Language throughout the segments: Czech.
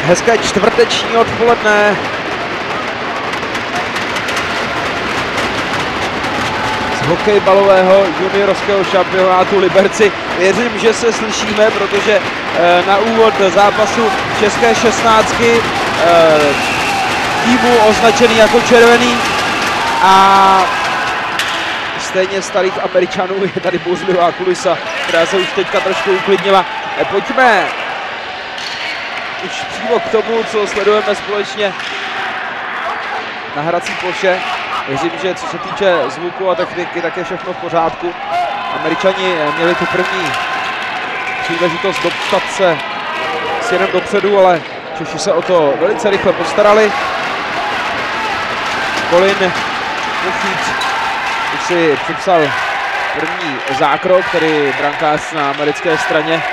Hezké čtvrteční odpoledne. Z hokejbalového juniorského šampionátu Liberci. Věřím, že se slyšíme, protože na úvod zápasu české 16 týmu označený jako červený a stejně starých Američanů je tady bouřlivá kulisa, která se už teďka trošku uklidnila. Pojďme už přímo k tomu, co sledujeme společně na hrací ploše. Věřím, že co se týče zvuku a techniky, tak je všechno v pořádku. Američani měli tu první příležitost dostat se směrem dopředu, ale Češi se o to velice rychle postarali. Colin Muffitt už si připsal první zákrok, tedy brankář na americké straně.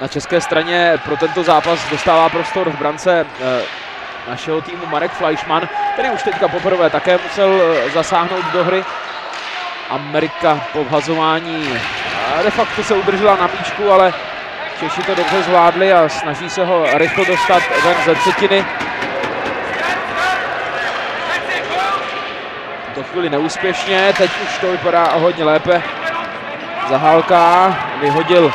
Na české straně pro tento zápas dostává prostor v brance našeho týmu Marek Fleischmann, který už teďka poprvé také musel zasáhnout do hry. Amerika po vhazování de facto se udržela na míčku, ale Češi to dobře zvládli a snaží se ho rychle dostat ven ze třetiny. V tuto chvíli neúspěšně, teď už to vypadá o hodně lépe. Zahálka vyhodil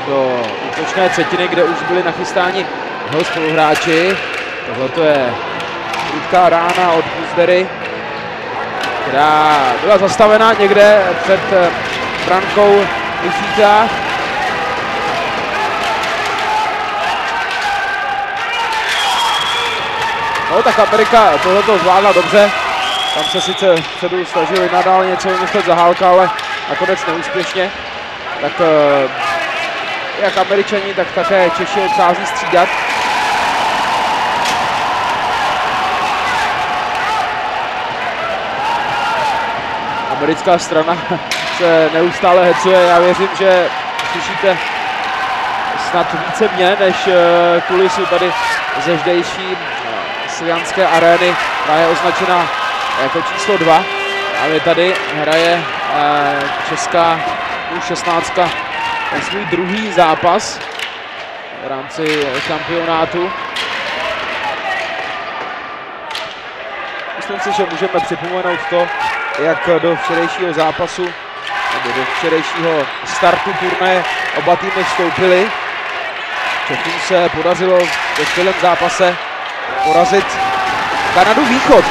do útočné třetiny, kde už byli nachystáni jeho spoluhráči. Tohle je prudká rána od Buzdery, která byla zastavena někde před brankou Muffitta. No tak Amerika tohleto zvládla dobře. Tam se sice předu snažili nadál něco vymyslet Zahálka, ale nakonec neúspěšně. Tak jak Američani, tak také Češi odchází střídat. Americká strana se neustále hecuje. Já věřím, že slyšíte snad více mě, než kulisu tady ze zdejší Slianské arény, která je označena jako číslo 2. A my tady hraje česká U16 svůj druhý zápas v rámci šampionátu. Myslím si, že můžeme připomenout to, jak do včerejšího zápasu nebo do včerejšího startu turnaje oba týmy vstoupily. Čechům se podařilo ve skvělém zápase porazit Kanadu Východ,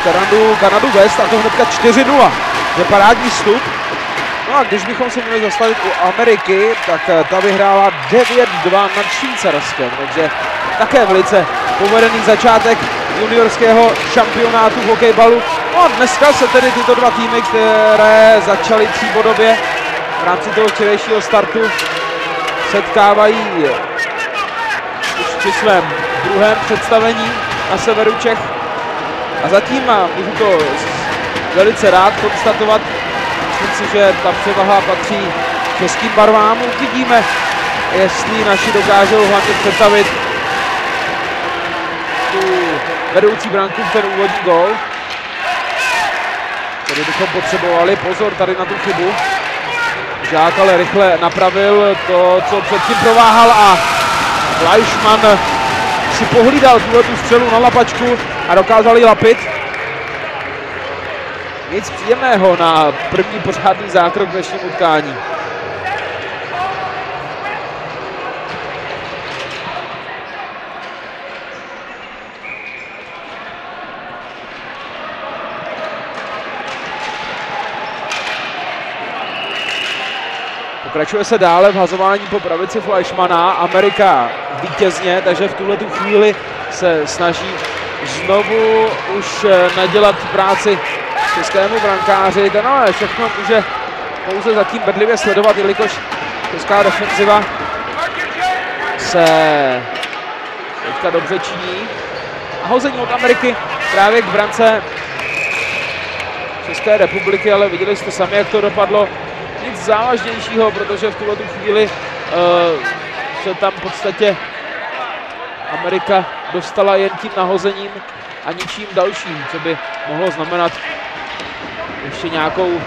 Kanadu West, a to hnedka 4-0. Je parádní vstup. No a když bychom se měli zastavit u Ameriky, tak ta vyhrála 9-2 nad Švýcarskem, takže také velice povedený začátek juniorského šampionátu v hokejbalu. No a dneska se tedy tyto dva týmy, které začaly tříbodově v rámci toho včerejšího startu, setkávají už při svém druhém představení na severu Čech. A zatím můžu to velice rád konstatovat. Myslím si, že ta převaha patří českým barvám. Uvidíme, jestli naši dokážou hlavně přetavit tu vedoucí branku v ten úvodní gól, který bychom potřebovali. Pozor tady na tu chybu. Žák ale rychle napravil to, co předtím prováhal, a Fleischmann si pohlídal tu střelu na lapačku a dokázal ji lapit. Nic příjemného na první pořádný zákrok v dnešním utkání. Pokračuje se dále v hazování po pravici Fleischmanna. Amerika vítězně, takže v tuhletu chvíli se snaží znovu už nadělat práci českému brankáři. Ten ale všechno může pouze zatím bedlivě sledovat, jelikož česká defenziva se teďka dobře činí. A hození od Ameriky právě k brance České republiky, ale viděli jste sami, jak to dopadlo. Nic závažnějšího, protože v tuhle chvíli se tam v podstatě Amerika dostala jen tím nahozením a ničím dalším, co by mohlo znamenat ještě nějakou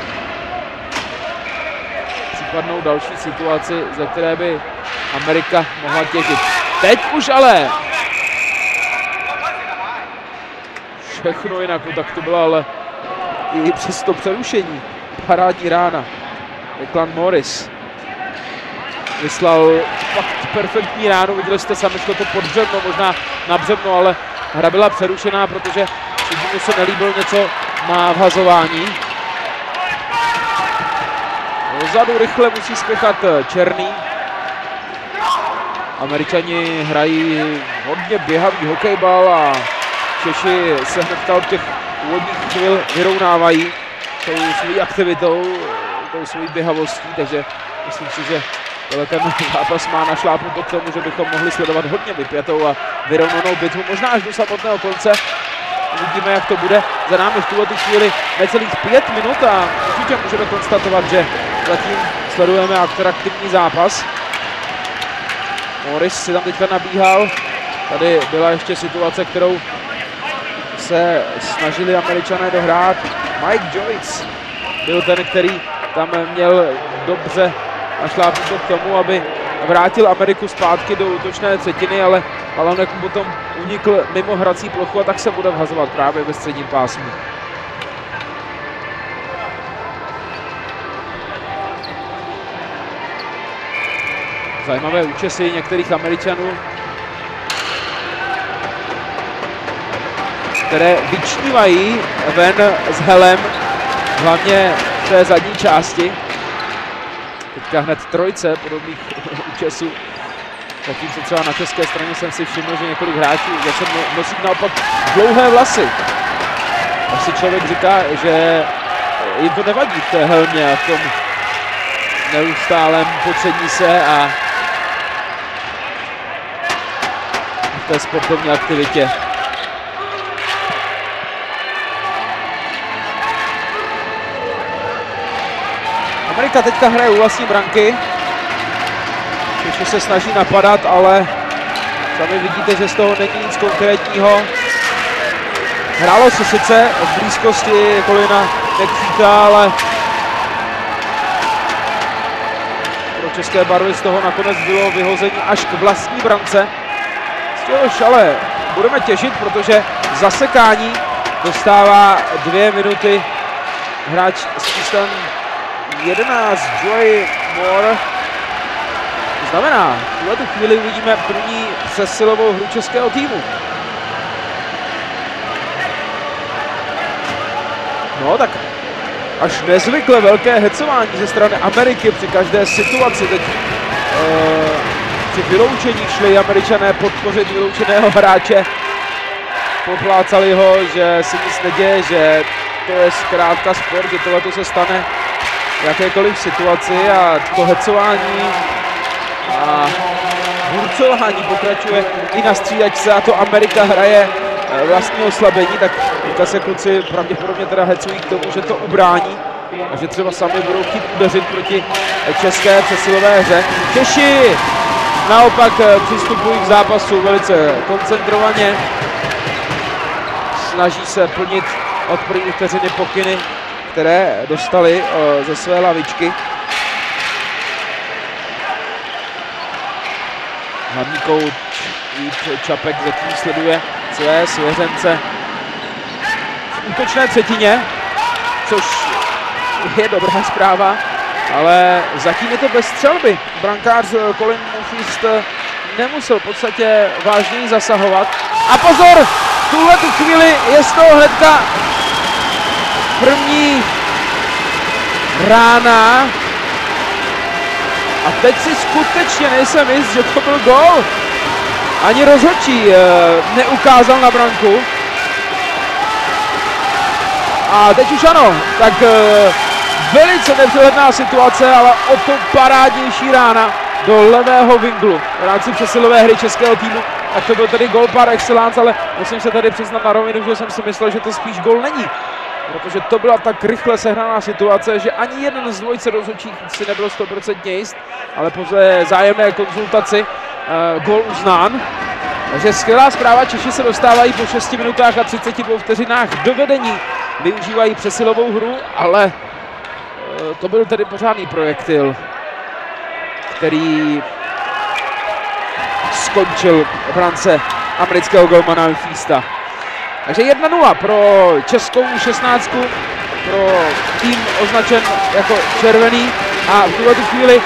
případnou další situaci, ze které by Amerika mohla těžit. Teď už ale všechno jinak, no tak to byla ale i přes to přerušení parádní rána. Declan Morris vyslal fakt perfektní ránu, viděli jste sami, šlo to pod břevno, možná na břevno, ale hra byla přerušená, protože mu se nelíbilo něco na vhazování. Dozadu rychle musí spěchat Černý. Američani hrají hodně běhavý hokejbal a Češi se hnedka od těch úvodních chvil vyrovnávají tou svojí aktivitou, tou svojí běhavostí, takže myslím si, že ten zápas má našlápnuto k tomu, že bychom mohli sledovat hodně vypjatou a vyrovnanou bitvu, možná až do samotného konce. Uvidíme, jak to bude. Za námi v tuhle chvíli necelých 5 minut a určitě můžeme konstatovat, že zatím sledujeme atraktivní zápas. Morris si tam teďka nabíhal. Tady byla ještě situace, kterou se snažili Američané dohrát. Mike Joyce byl ten, který tam měl dobře našlápnuto k tomu, aby vrátil Ameriku zpátky do útočné třetiny, ale balonek mu potom unikl mimo hrací plochu a tak se bude vhazovat právě ve středním pásmu. Zajímavé účesy některých Američanů, které vyčnívají ven s helem, hlavně v té zadní části. Teďka hned trojce podobných účesů. Zatímco třeba na české straně jsem si všiml, že několik hráčů zase nosí naopak dlouhé vlasy. Až si člověk říká, že jim to nevadí v té helmě a v tom neustálém potření se a v té sportovní aktivitě. Amerika teďka hraje u vlastní branky. Češi se snaží napadat, ale sami vidíte, že z toho není nic konkrétního. Hrálo se sice v blízkosti Colina McPheeta, ale pro české barvy z toho nakonec bylo vyhození až k vlastní brance. Z čehož ale budeme těžit, protože zasekání dostává 2 minuty hráč z číslem 11 Joy Moore. To znamená, v tuhle chvíli uvidíme první přesilovou hru českého týmu. No tak až nezvykle velké hecování ze strany Ameriky při každé situaci. Teď při vyloučení šli Američané podpořit vyloučeného hráče. Poplácali ho, že se nic neděje, že to je zkrátka sport, že tohle se stane v jakékoliv situaci a to hecování a hurcování pokračuje i na střídačce a to Amerika hraje vlastní oslabení, tak teďka se kluci pravděpodobně teda hecují k tomu, že to ubrání a že třeba sami budou chtít udeřit proti české přesilové hře. Češi naopak přistupují k zápasu velice koncentrovaně, snaží se plnit od první vteřiny pokyny, které dostali ze své lavičky. Hlavní kouč Vít Čapek zatím sleduje své svěřence v útočné třetině, což je dobrá zpráva, ale zatím je to bez střelby. Brankář Colin McPhee nemusel v podstatě vážněji zasahovat. A pozor, v tuhle tu chvíli je z toho hnedka první rána. A teď si skutečně nejsem jist, že to byl gól. Ani rozhodčí neukázal na branku. A teď už ano, tak velice nepřehledná situace, ale o to parádnější rána do levého vinglu v rámci přesilové hry českého týmu, tak to byl tedy gol par excellence, ale musím se tady přiznat na rovinu, že jsem si myslel, že to spíš gol není. Protože to byla tak rychle sehraná situace, že ani jeden z dvojice rozhodčích si nebyl 100% jist, ale po zájemné konzultaci gol uznán. Takže skvělá zpráva, Češi se dostávají po 6 minutách a 32 vteřinách do vedení. Využívají přesilovou hru, ale to byl tedy pořádný projektil, který skončil v brance amerického golmana Memphisa. Takže 1-0 pro českou 16, pro tým označen jako červený a v tuhle chvíli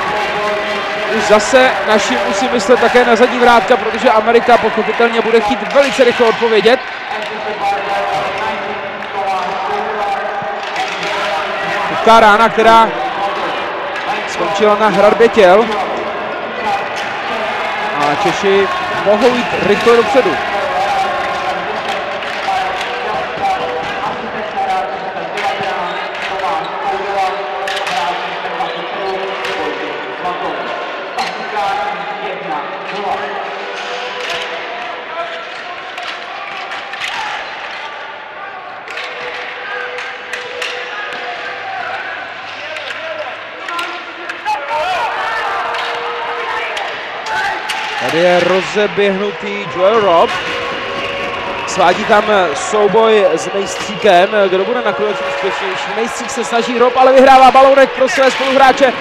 už zase naši musí myslet také na zadní vrátka, protože Amerika pochopitelně bude chtít velice rychle odpovědět. Ta rána, která skončila na hradbě těl a Češi mohou jít rychle dopředu. Tady je rozeběhnutý Joel Robb. Svádí tam souboj s Mejstříkem, kdo bude nakonec úspěšnější. Mejstřík se snaží, Robb ale vyhrává balonek pro své spoluhráče.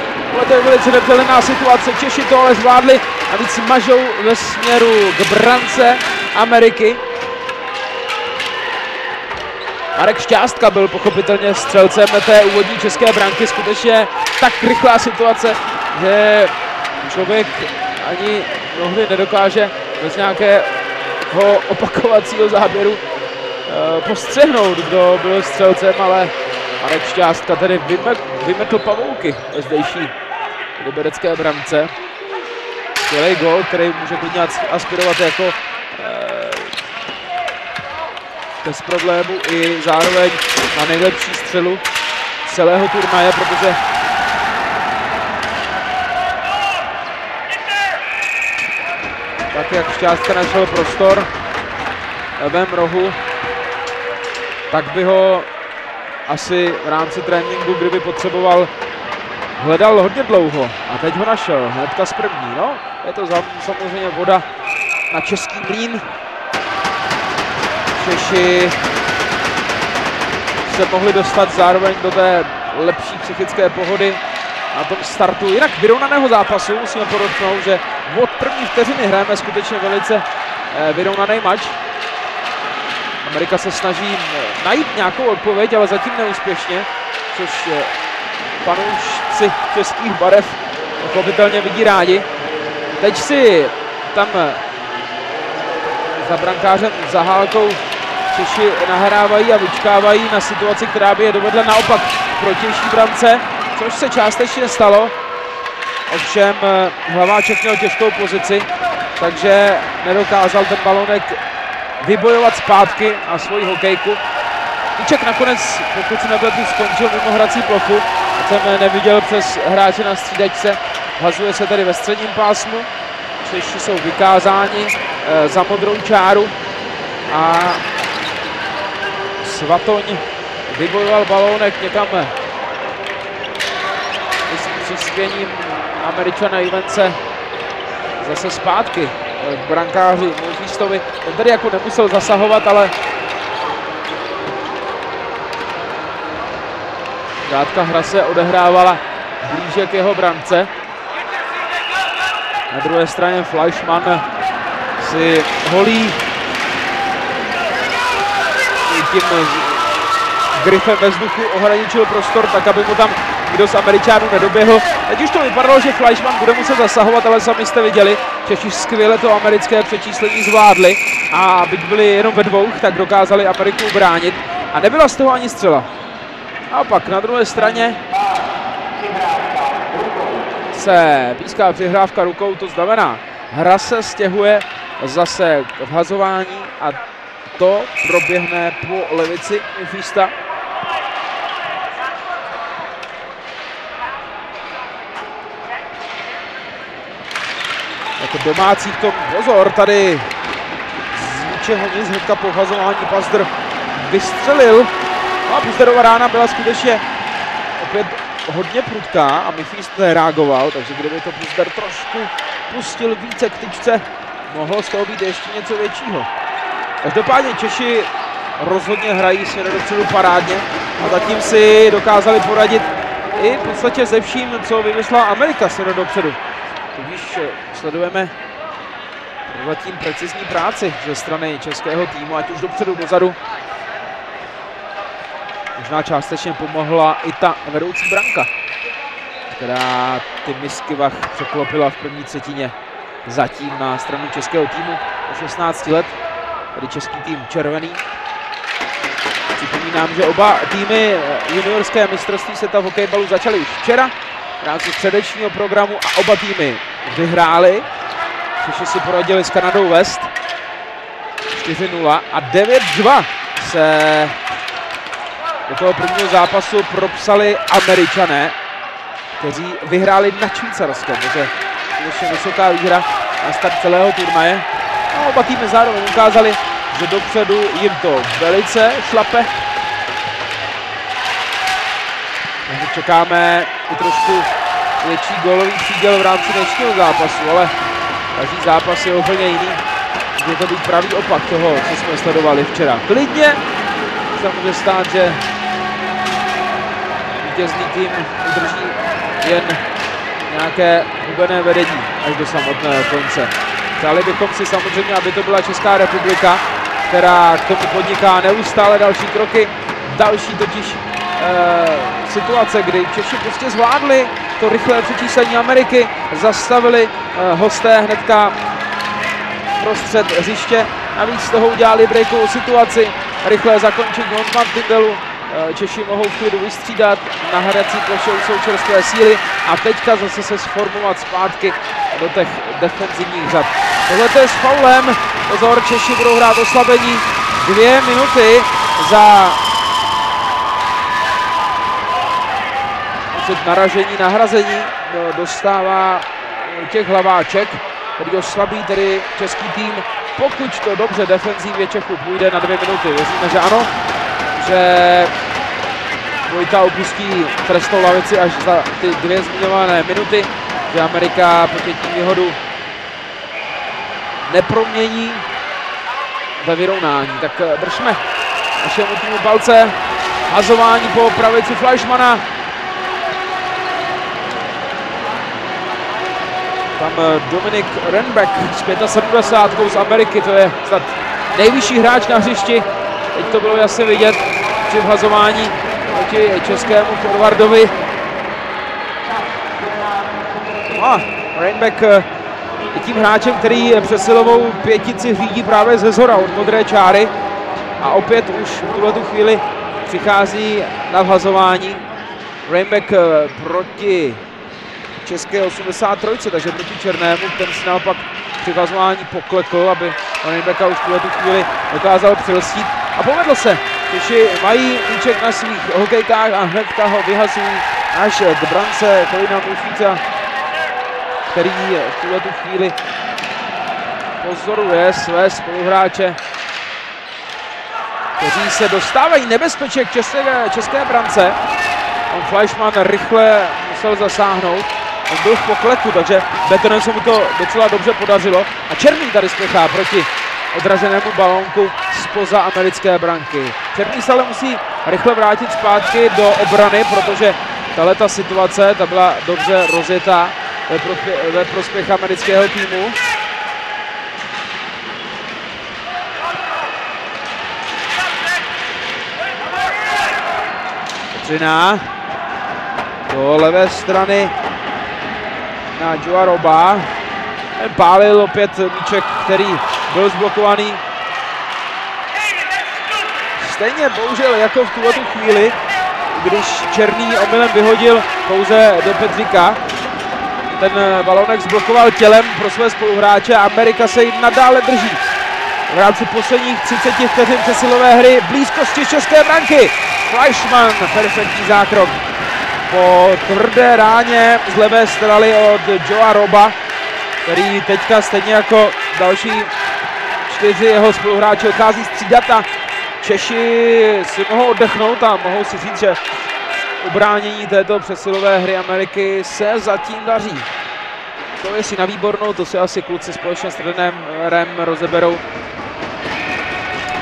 To je velice nepřehledná situace, Češi to ale zvládli a víc mažou ve směru k brance Ameriky. Marek Šťástka byl pochopitelně střelcem té úvodní české branky. Skutečně tak rychlá situace, že člověk ani mnohdy nedokáže bez nějakého opakovacího záběru postřehnout, kdo byl střelcem, ale Marek Šťástka tedy vymetl pavouky ve zdejší liberecké brance. Skvělý gól, který může klidně aspirovat jako bez problému i zároveň na nejlepší střelu celého turnaje, protože tak jak Šťástka našel prostor v levém rohu, tak by ho asi v rámci tréninku, kdyby potřeboval, hledal hodně dlouho. A teď ho našel, hnedka z první. No, je to samozřejmě voda na český mlýn. Češi se mohli dostat zároveň do té lepší psychické pohody na tom startu jinak vyrovnaného zápasu. Musíme podotknout, že od první vteřiny hrajeme skutečně velice vyrovnaný mač. Amerika se snaží najít nějakou odpověď, ale zatím neúspěšně, což fanoušci českých barev pochopitelně vidí rádi. Teď si tam za brankářem Zahálkou Češi nahrávají a vyčkávají na situaci, která by je dovedla naopak k protější brance, což se částečně stalo. Ovšem Hlaváček měl těžkou pozici, takže nedokázal ten balonek vybojovat zpátky na svoji hokejku. Míček nakonec, pokud se nepletu, skončil mimo hrací plochu. Jsem neviděl přes hráče na střídačce. Hazuje se tady ve středním pásmu. Češi jsou vykázáni za modrou čáru a Svatoň vybojoval balónek někam s přispěním Američana Ivence zase zpátky k brankáři Memfisovi. Ten tady jako nemusel zasahovat, ale zkrátka hra se odehrávala blíže k jeho brance. Na druhé straně Fleischmann si holí tím grifem ve vzduchu ohraničil prostor tak, aby mu tam kdo z Američanů nedoběhl. Teď už to vypadalo, že Fleischmann bude muset zasahovat, ale sami jste viděli, Češi skvěle to americké přečíslení zvládli a byť byli jenom ve dvou, tak dokázali Ameriku ubránit a nebyla z toho ani střela. A pak na druhé straně se píská přihrávka rukou, to znamená, hra se stěhuje zase k vhazování a to proběhne po levici Memphisa. Jako domácí v tom, pozor, tady z ničeho nic, hnedka po vhazování Pazdr vystřelil. No a Puzderova rána byla skutečně opět hodně prudká a Mifist reagoval, takže kdyby to Puzder trošku pustil více k tyčce, mohlo z toho být ještě něco většího. Každopádně Češi rozhodně hrají směrem dopředu parádně a zatím si dokázali poradit i v podstatě se vším, co vymyslela Amerika směrem dopředu. Tudíž sledujeme zatím precizní práci ze strany českého týmu, ať už dopředu, dozadu. Možná částečně pomohla i ta vedoucí branka, která ty Miskivach překlopila v první třetině zatím na stranu českého týmu o 16 let, tedy český tým červený. Připomínám, že oba týmy juniorské mistrovství světa v hokejbalu začaly už včera v rámci středečního programu a oba týmy vyhrály. Češi si poradili s Kanadou West 4-0 a 9-2 se do toho prvního zápasu propsali Američané, kteří vyhráli nad Švýcarskem, takže skutečně vysoká výhra na start celého turnaje. A oba týmy zároveň ukázali, že dopředu jim to velice šlape. Takže čekáme i trošku větší gólový příděl v rámci dnešního zápasu, ale každý zápas je úplně jiný. Může to být pravý opak toho, co jsme sledovali včera. Klidně se může stát, že vítězný tým udrží jen nějaké hubené vedení až do samotného konce. Přáli bychom si samozřejmě, aby to byla Česká republika, která k tomu podniká neustále další kroky. Další totiž situace, kdy Češi prostě zvládli to rychlé přečíslení Ameriky, zastavili hosté hnedka prostřed hřiště, navíc z toho udělali breakovou situaci, rychlé zakončení od Martindelu. Češi mohou v klidu vystřídat, na hrací ploše jsou čerstvé síly a teďka zase se sformovat zpátky do těch defenzivních řad. Tohle je s faulem, pozor, Češi budou hrát oslabení 2 minuty za naražení, nahrazení dostává těch Hlaváček, který oslabí tedy český tým, pokud to dobře defenzivně Čechů půjde na 2 minuty. Věříme, že ano, že Vojta opustí trestnou lavici až za ty 2 zmiňované minuty, že Amerika početní výhodu nepromění ve vyrovnání. Tak držme našemu týmu palce. Hazování po pravici Fleischmana. Tam Dominik Renbeck s 75 z Ameriky, to je snad nejvyšší hráč na hřišti. Teď to bylo jasně vidět při vhazování proti českému forwardovi. A Renbeck je tím hráčem, který přesilovou pětici řídí právě ze zhora od modré čáry. A opět už v tuhletu chvíli přichází na vhazování. Renbeck proti české 83, takže proti černému, ten si naopak při vhazování poklekl, aby Renbecka už v tuhletu chvíli dokázal přilstít. A povedlo se. Češi mají míček na svých hokejkách a hnedka ho vyhazují až k brance Kolina Mušíca, který v tuhletu chvíli pozoruje své spoluhráče, kteří se dostávají nebezpečí k české brance. On Fleischmann rychle musel zasáhnout. On byl v pokleku, takže Betonem se mu to docela dobře podařilo. A Černý tady spěchá proti odraženému balónku zpoza americké branky. Černý se ale musí rychle vrátit zpátky do obrany, protože tahleta situace, ta byla dobře rozjetá ve prospěch amerického týmu. Petřina do levé strany na Joa Roba. Ten pálil opět míček, který byl zblokovaný. Stejně bohužel jako v tuhletu chvíli, když Černý omylem vyhodil pouze do Petříka. Ten balonek zblokoval tělem pro své spoluhráče a Amerika se jim nadále drží. V rámci posledních 30 vteřin přesilové hry blízkosti české branky. Fleischmann, perfektní zákrok. Po tvrdé ráně z levé strany od Joa Roba který teďka stejně jako další 4 jeho spoluhráči odchází střídat a Češi si mohou oddechnout a mohou si říct, že ubránění této přesilové hry Ameriky se zatím daří. To je si na výbornou, to si asi kluci společně s trenérem rozeberou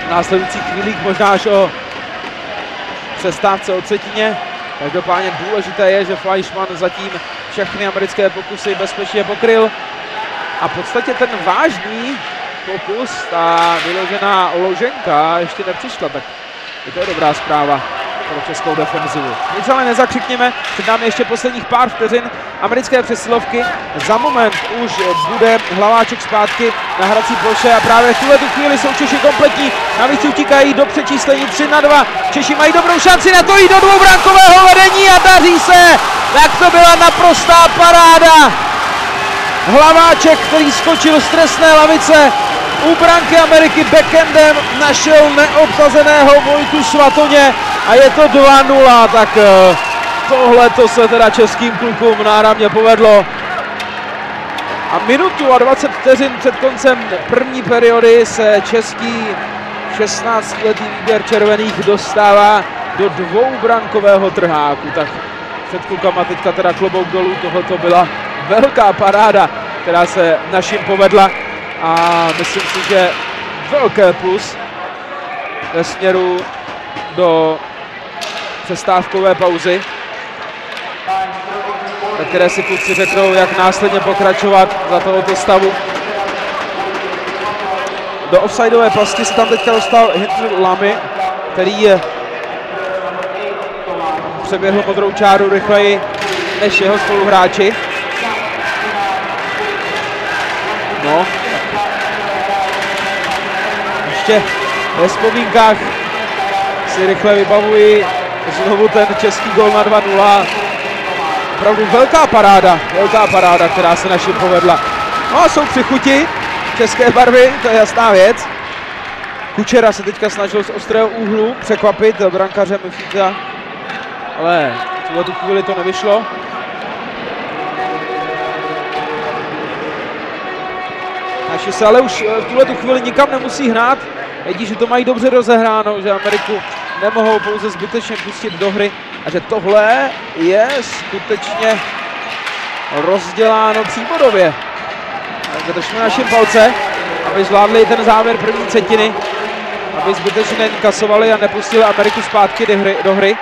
v následujících chvílích, možná až o přestávce o třetině. Každopádně důležité je, že Fleischmann zatím všechny americké pokusy bezpečně pokryl a v podstatě ten vážný pokus, ta vyložená louženka ještě nepřišla, tak je to dobrá zpráva pro českou defenzivu. Nic ale nezakřikněme, před námi ještě posledních pár vteřin americké přesilovky. Za moment už bude Hlaváček zpátky na hrací ploše a právě v tuhle chvíli jsou Češi kompletní. Navíc utíkají do přečíslení 3-2. Češi mají dobrou šanci na to jít do dvoubránkového vedení a daří se. Tak to byla naprostá paráda. Hlaváček, který skočil z trestné lavice u branky Ameriky backendem, našel neobsazeného Vojtu Svatoně a je to 2-0, tak tohle to se teda českým klukům náramně povedlo. A minutu a 20 vteřin před koncem první periody se český 16letý výběr červených dostává do dvoubrankového trháku. Tak před klukama teďka teda klobouk dolů, tohle to byla velká paráda, která se našim povedla. A myslím si, že velké plus ve směru do přestávkové pauzy, ve které si kluci řeknou, jak následně pokračovat za tohoto stavu. Do offsideové pasti se tam teďka dostal Hindr Lamy, který přeběhl modrou čáru rychleji než jeho spoluhráči. No, ještě ve vzpomínkách si rychle vybavuji znovu ten český gol na 2-0. Opravdu velká paráda, která se našim povedla. No a jsou při chuti české barvy, to je jasná věc. Kučera se teďka snažil z ostrého úhlu překvapit brankáře Mifita, ale v tuhle chvíli to nevyšlo. Naši se ale už v tuhle chvíli nikam nemusí hrát. Vědí, že to mají dobře rozehráno, že Ameriku nemohou pouze zbytečně pustit do hry a že tohle je skutečně rozděláno příbodově. Tak držíme našim palce, aby zvládli ten závěr první třetiny, aby zbytečně neinkasovali a nepustili Ameriku zpátky do hry.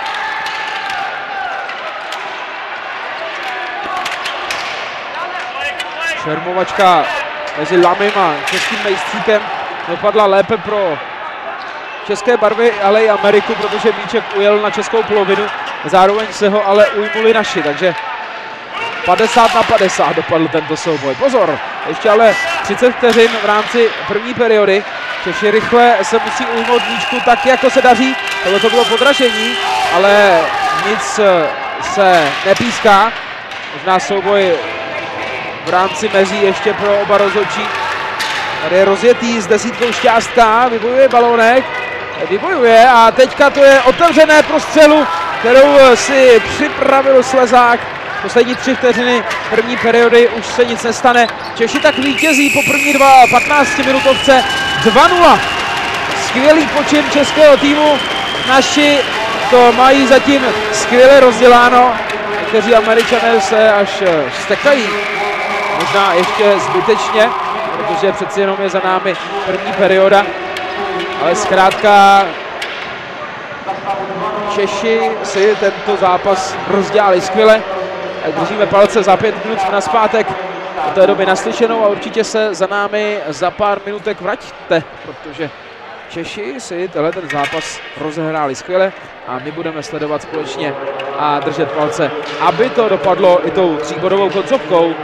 Šermovačka mezi Lamym a českým mejstříkem dopadla lépe pro české barvy, ale i Ameriku, protože míček ujel na českou polovinu, zároveň se ho ale ujmuli naši, takže 50-50 dopadl tento souboj. Pozor, ještě ale 30 vteřin v rámci první periody. Češi rychle se musí ujmout míčku tak, jako se daří. Tohle to bylo podražení, ale nic se nepíská. Možná souboj v rámci mezí ještě pro oba rozhodčí. Tady je rozjetý s desítkou Šťástka, vybojuje balónek, vybojuje a teďka to je otevřené pro střelu, kterou si připravil Slezák. Poslední 3 vteřiny první periody, už se nic nestane. Češi tak vítězí po první 15 minutovce 2-0. Skvělý počin českého týmu, naši to mají zatím skvěle rozděláno. Někteří Američané se až stekají, možná ještě zbytečně, protože přeci jenom je za námi první perioda, ale zkrátka Češi si tento zápas rozdělali skvěle. Držíme palce za 5 minut nazpátek do té doby naslyšenou a určitě se za námi za pár minutek vraťte, protože Češi si tenhle ten zápas rozehráli skvěle a my budeme sledovat společně a držet palce, aby to dopadlo i tou 3bodovou koncovkou.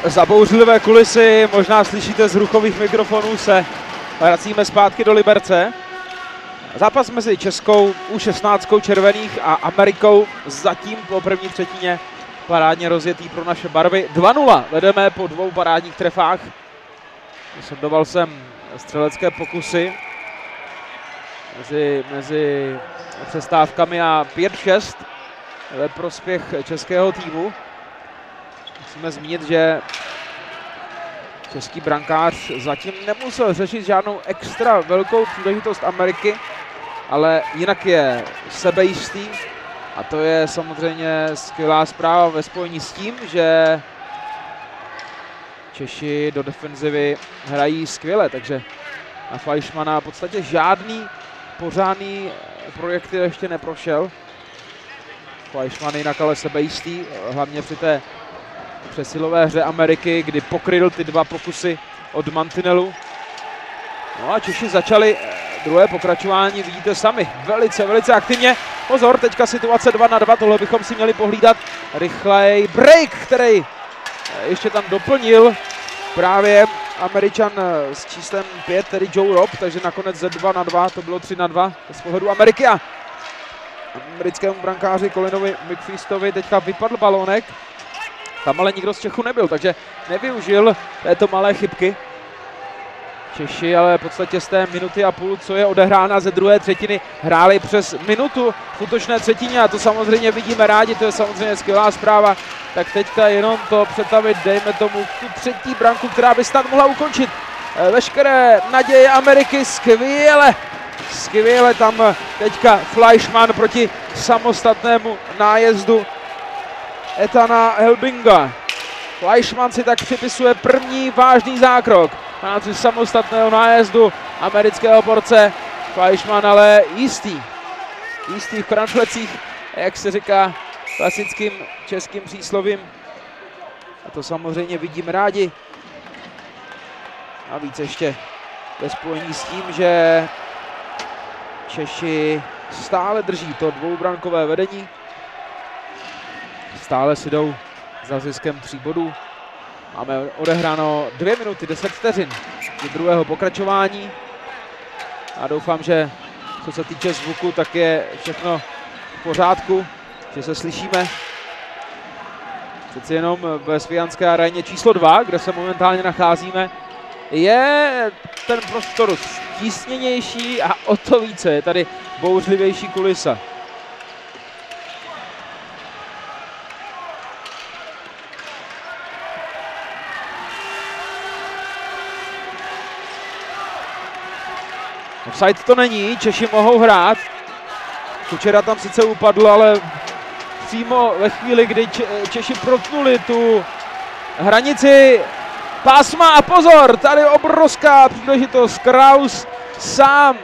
Za bouřlivé kulisy, možná slyšíte z ruchových mikrofonů, se vracíme zpátky do Liberce. Zápas mezi českou U16 červených a Amerikou zatím po první třetině parádně rozjetý pro naše barvy. 2-0 vedeme po 2 parádních trefách. Sledoval jsem střelecké pokusy mezi přestávkami a 5-6 ve prospěch českého týmu. Musíme zmínit, že český brankář zatím nemusel řešit žádnou extra velkou příležitost Ameriky, ale jinak je sebejistý a to je samozřejmě skvělá zpráva ve spojení s tím, že Češi do defenzivy hrají skvěle, takže na Fleischmana v podstatě žádný pořádný projektil ještě neprošel. Fleischmann jinak ale sebejistý, hlavně při té přesilové hře Ameriky, kdy pokryl ty 2 pokusy od mantinelu. No a Češi začali druhé pokračování, vidíte sami, velice aktivně. Pozor, teďka situace 2-2, tohle bychom si měli pohlídat. Rychlej break, který ještě tam doplnil právě Američan s číslem 5, tedy Joe Robb, takže nakonec ze 2-2, to bylo 3-2 z pohledu Ameriky a americkému brankáři Colinovi McFeastovi teďka vypadl balónek. Tam ale nikdo z Čechů nebyl, takže nevyužil této malé chybky. Češi ale v podstatě z té minuty a půl, co je odehrána ze druhé třetiny, hráli přes minutu v útočné třetině a to samozřejmě vidíme rádi, to je samozřejmě skvělá zpráva. Tak teďka jenom to přetavit, dejme tomu tu třetí branku, která by snad mohla ukončit veškeré naděje Ameriky. Skvěle tam teďka Fleischmann proti samostatnému nájezdu Ethana Helbinga. Fleischmann si tak připisuje první vážný zákrok v rámci samostatného nájezdu amerického borce. Fleischmann ale jistý v kranflecích, jak se říká klasickým českým příslovím. A to samozřejmě vidím rádi. A víc ještě ve spojení s tím, že Češi stále drží to dvoubrankové vedení. Stále si jdou za ziskem 3 bodů. Máme odehráno 2 minuty 10 vteřin do druhého pokračování. A doufám, že co se týče zvuku, tak je všechno v pořádku, že se slyšíme. Přeci jenom ve Svijanské aréně číslo 2, kde se momentálně nacházíme, je ten prostor stísněnější a o to více je tady bouřlivější kulisa. Offside to není, Češi mohou hrát. Kučera tam sice upadl, ale přímo ve chvíli, kdy Češi protnuli tu hranici pásma a pozor, tady obrovská příležitost. Kraus sám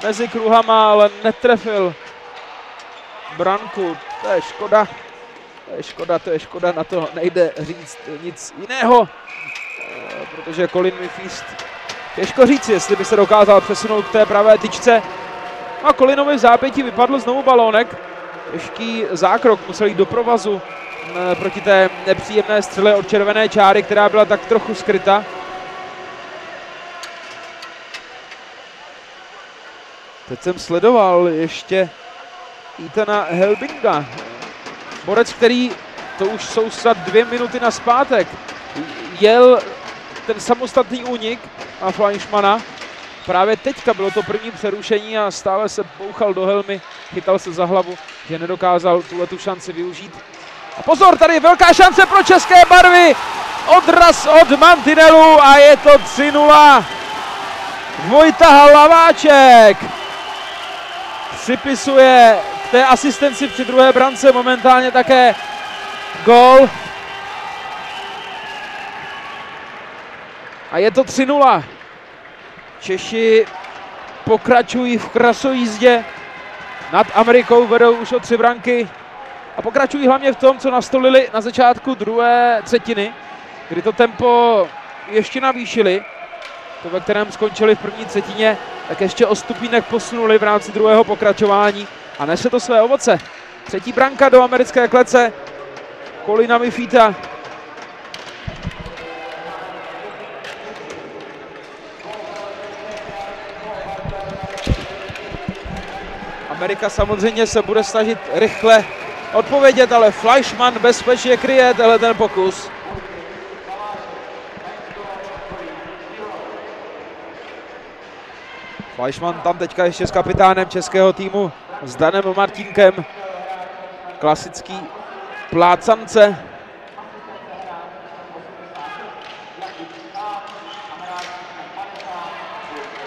mezi kruhama, ale netrefil branku. To je škoda, na to nejde říct nic jiného, protože Colin McFeast, těžko říct, jestli by se dokázal přesunout k té pravé tyčce. A Colinovi v zápětí vypadl znovu balónek. Těžký zákrok, musel jít do provazu proti té nepříjemné střele od červené čáry, která byla tak trochu skryta. Teď jsem sledoval ještě Ethana Helbinga. Borec, který, to už jsou snad 2 minuty nazpátek, jel ten samostatný únik a Fleischmana. Právě teďka bylo to první přerušení a stále se bouchal do helmy, chytal se za hlavu, že nedokázal tuhletu šanci využít. A pozor, tady je velká šance pro české barvy! Odraz od mantinelu a je to 3-0. Vojta Hlaváček připisuje k té asistenci při druhé brance momentálně také gól. A je to 3-0. Češi pokračují v krasojízdě nad Amerikou, vedou už o 3 branky a pokračují hlavně v tom, co nastolili na začátku druhé třetiny, kdy to tempo ještě navýšili. To, ve kterém skončili v první třetině, tak ještě o stupínek posunuli v rámci druhého pokračování a nese to své ovoce. 3. branka do americké klece Colina McFeasta. Amerika samozřejmě se bude snažit rychle odpovědět, ale Fleischmann bezpečně kryje tenhle ten pokus. Fleischmann tam teďka ještě s kapitánem českého týmu, s Danem Martínkem. Klasický plácance.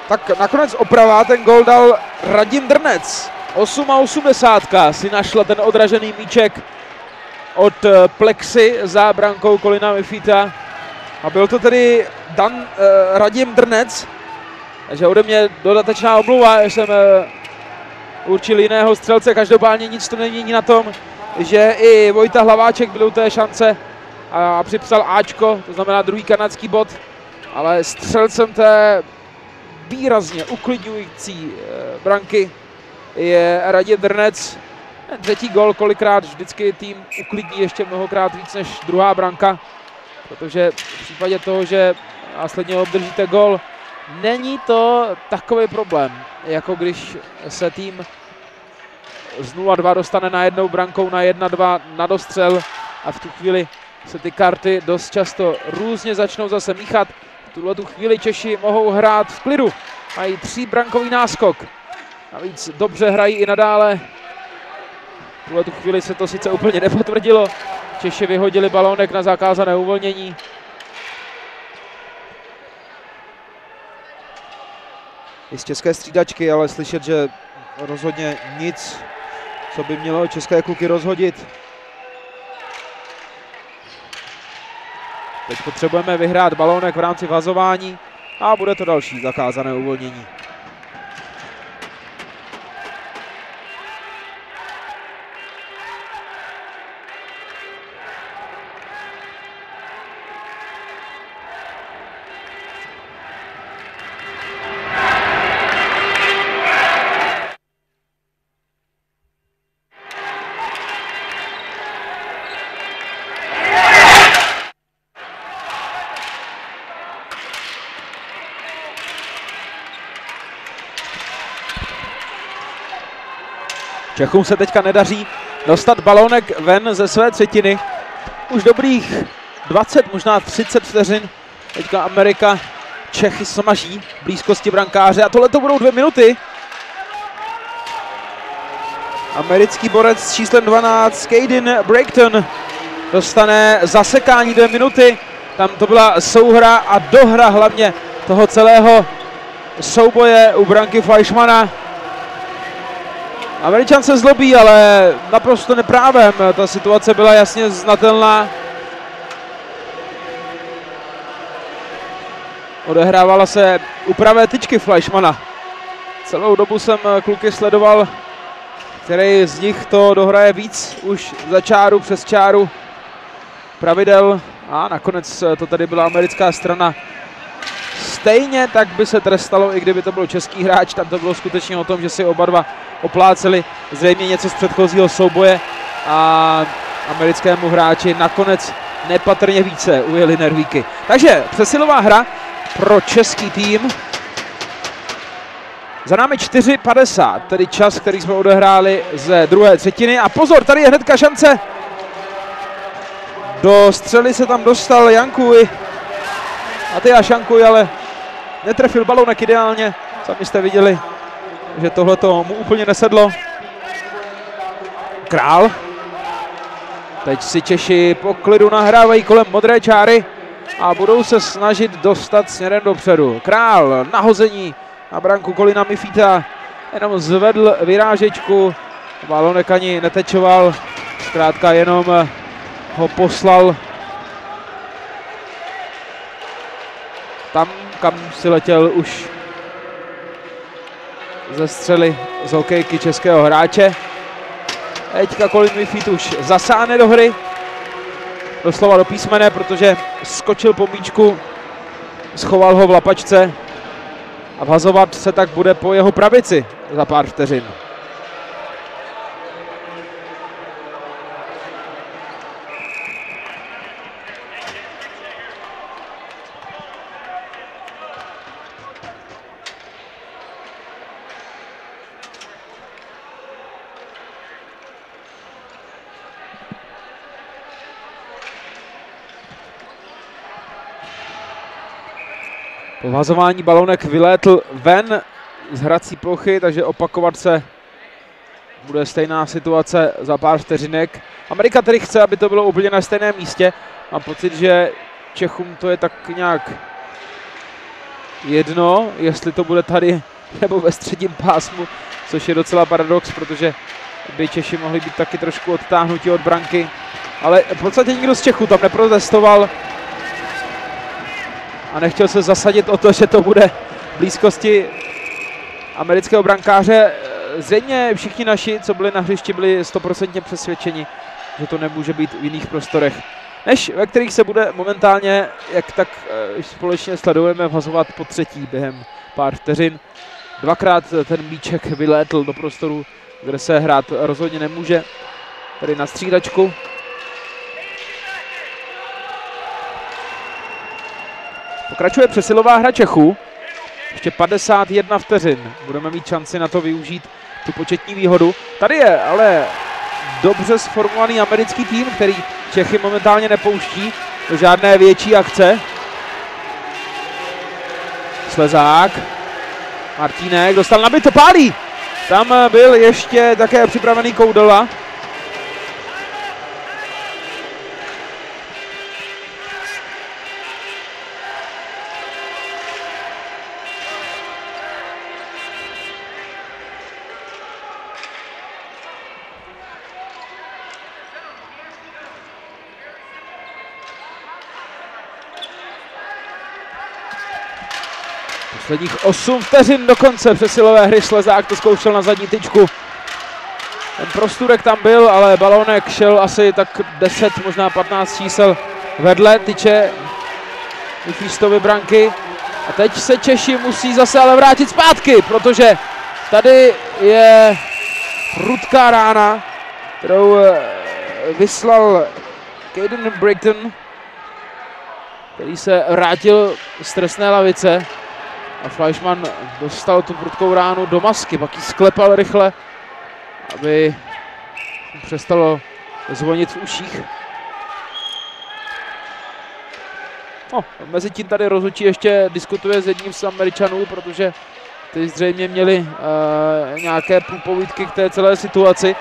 Tak nakonec oprava, ten gól dal Radim Drnec. 8,80 si našla ten odražený míček od plexy za brankou Colina Mifita. A byl to tedy Radim Drnec. Takže ode mě dodatečná omluva, že jsem určil jiného střelce. Každopádně nic to nemění na tom, že i Vojta Hlaváček byl u té šance a připsal Ačko, to znamená druhý kanadský bod. Ale střelcem té výrazně uklidňující branky je Radim Drnec. Třetí gol kolikrát vždycky tým uklidní ještě mnohokrát víc než druhá branka, protože v případě toho, že následně obdržíte gol, není to takový problém, jako když se tým z 0-2 dostane na jednou brankou na 1-2 na dostřel a v tu chvíli se ty karty dost často různě začnou zase míchat. V tuhletu chvíli Češi mohou hrát v klidu, mají 3brankový náskok. Navíc dobře hrají i nadále. V tuhletu chvíli se to sice úplně nepotvrdilo. Češi vyhodili balónek na zakázané uvolnění. I z české střídačky, ale slyšet, že rozhodně nic, co by mělo české kluky rozhodit. Teď potřebujeme vyhrát balónek v rámci vazování a bude to další zakázané uvolnění. Čechům se teďka nedaří dostat balónek ven ze své třetiny. Už dobrých 20, možná 30 vteřin. Teďka Amerika Čechy smaží v blízkosti brankáře a tohle to budou 2 minuty. Americký borec s číslem 12 Caden Braketon dostane zasekání 2 minuty. Tam to byla souhra a dohra hlavně toho celého souboje u branky Fleischmana. Američan se zlobí, ale naprosto neprávem. Ta situace byla jasně znatelná. Odehrávala se u pravé tyčky Fleischmana. Celou dobu jsem kluky sledoval, který z nich to dohraje víc už za čáru, přes čáru pravidel. A nakonec to tady byla americká strana. Stejně tak by se trestalo, i kdyby to byl český hráč. Tam to bylo skutečně o tom, že si oba dva opláceli zřejmě něco z předchozího souboje a americkému hráči nakonec nepatrně více ujeli nervíky. Takže přesilová hra pro český tým. Za námi 4:50, tedy čas, který jsme odehráli ze druhé třetiny. A pozor, tady je hnedka šance. Do střely se tam dostal Jankuj. Matyáš Jankuj, ale netrefil balónek ideálně. Sami jste viděli, že tohleto mu úplně nesedlo. Král. Teď si Češi po klidu nahrávají kolem modré čáry a budou se snažit dostat směrem dopředu. Král, nahození na branku Colina Mifita. Jenom zvedl vyrážečku. Balónek ani netečoval. Zkrátka jenom ho poslal tam, kam si letěl už ze střely z hokejky českého hráče. Teďka Colin Mifit už zasáhne do hry. Doslova do písmene, protože skočil po míčku, schoval ho v lapačce a vhazovat se tak bude po jeho pravici za pár vteřin. Po vazování balonek vylétl ven z hrací plochy, takže opakovat se bude stejná situace za pár vteřinek. Amerika tedy chce, aby to bylo úplně na stejném místě. Mám pocit, že Čechům to je tak nějak jedno, jestli to bude tady nebo ve středním pásmu, což je docela paradox, protože by Češi mohli být taky trošku odtáhnutí od branky. Ale v podstatě nikdo z Čechů tam neprotestoval a nechtěl se zasadit o to, že to bude v blízkosti amerického brankáře. Zřejmě všichni naši, co byli na hřišti, byli 100% přesvědčeni, že to nemůže být v jiných prostorech, než ve kterých se bude momentálně, jak tak společně sledujeme, vhazovat po třetí během pár vteřin. Dvakrát ten míček vylétl do prostoru, kde se hrát rozhodně nemůže. Tady na střídačku. Pokračuje přesilová hra Čechů. Ještě 51 vteřin. Budeme mít šanci na to využít tu početní výhodu. Tady je ale dobře sformovaný americký tým, který Čechy momentálně nepouští do žádné větší akce. Slezák. Martínek dostal nabit, to pálí. Tam byl ještě také připravený Koudela. Posledních 8 vteřin do konce přesilové hry. Slezák to zkoušel na zadní tyčku. Ten prostůrek tam byl, ale balonek šel asi tak 10, možná 15 čísel vedle tyče Kristovy branky. A teď se Češi musí zase ale vrátit zpátky, protože tady je prudká rána, kterou vyslal Caden Brigton, který se vrátil z trestné lavice. A Fleischmann dostal tu prudkou ránu do masky, pak ji sklepal rychle, aby přestalo zvonit v uších. No, mezi tím tady rozhodčí ještě diskutuje s jedním z Američanů, protože ty zřejmě měli nějaké povídky k té celé situaci.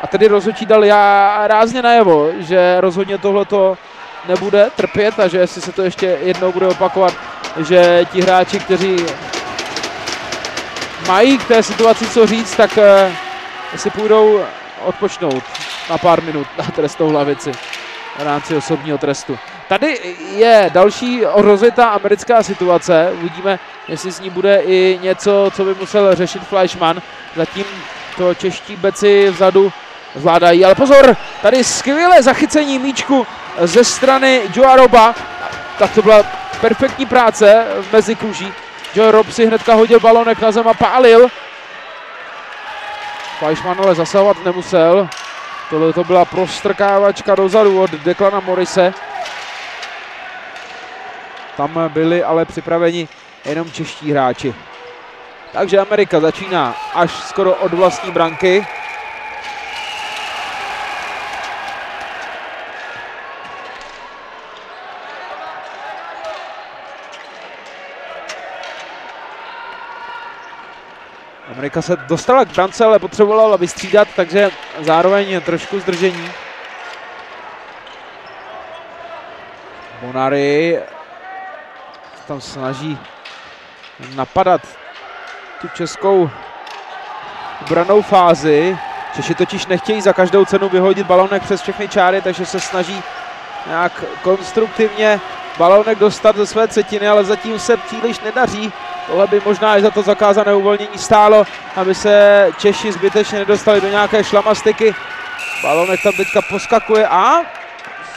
A tedy rozhodčí dal rázně najevo, že rozhodně tohleto nebude trpět a že jestli se to ještě jednou bude opakovat, že ti hráči, kteří mají k té situaci co říct, tak si půjdou odpočnout na pár minut na trestnou lavici v rámci osobního trestu. Tady je další rozjetá americká situace. Uvidíme, jestli z ní bude i něco, co by musel řešit Fleischmann. Zatím to čeští beci vzadu zvládají. Ale pozor, tady skvělé zachycení míčku ze strany Joea Roba. Tak to byla perfektní práce v mezikruží. Joe Rob si hnedka hodil balonek na zem a pálil. Fleischmann ale zasahovat nemusel. Tohle to byla prostrkávačka dozadu od Declana Morrise. Tam byli ale připraveni jenom čeští hráči. Takže Amerika začíná až skoro od vlastní branky. Amerika se dostala k brance, ale potřebovala vystřídat, takže zároveň trošku zdržení. Bonary tam snaží napadat tu českou brannou fázi. Češi totiž nechtějí za každou cenu vyhodit balonek přes všechny čáry, takže se snaží nějak konstruktivně balonek dostat ze své třetiny, ale zatím se příliš nedaří. Tohle by možná i za to zakázané uvolnění stálo, aby se Češi zbytečně nedostali do nějaké šlamastiky. Balonek tam teďka poskakuje a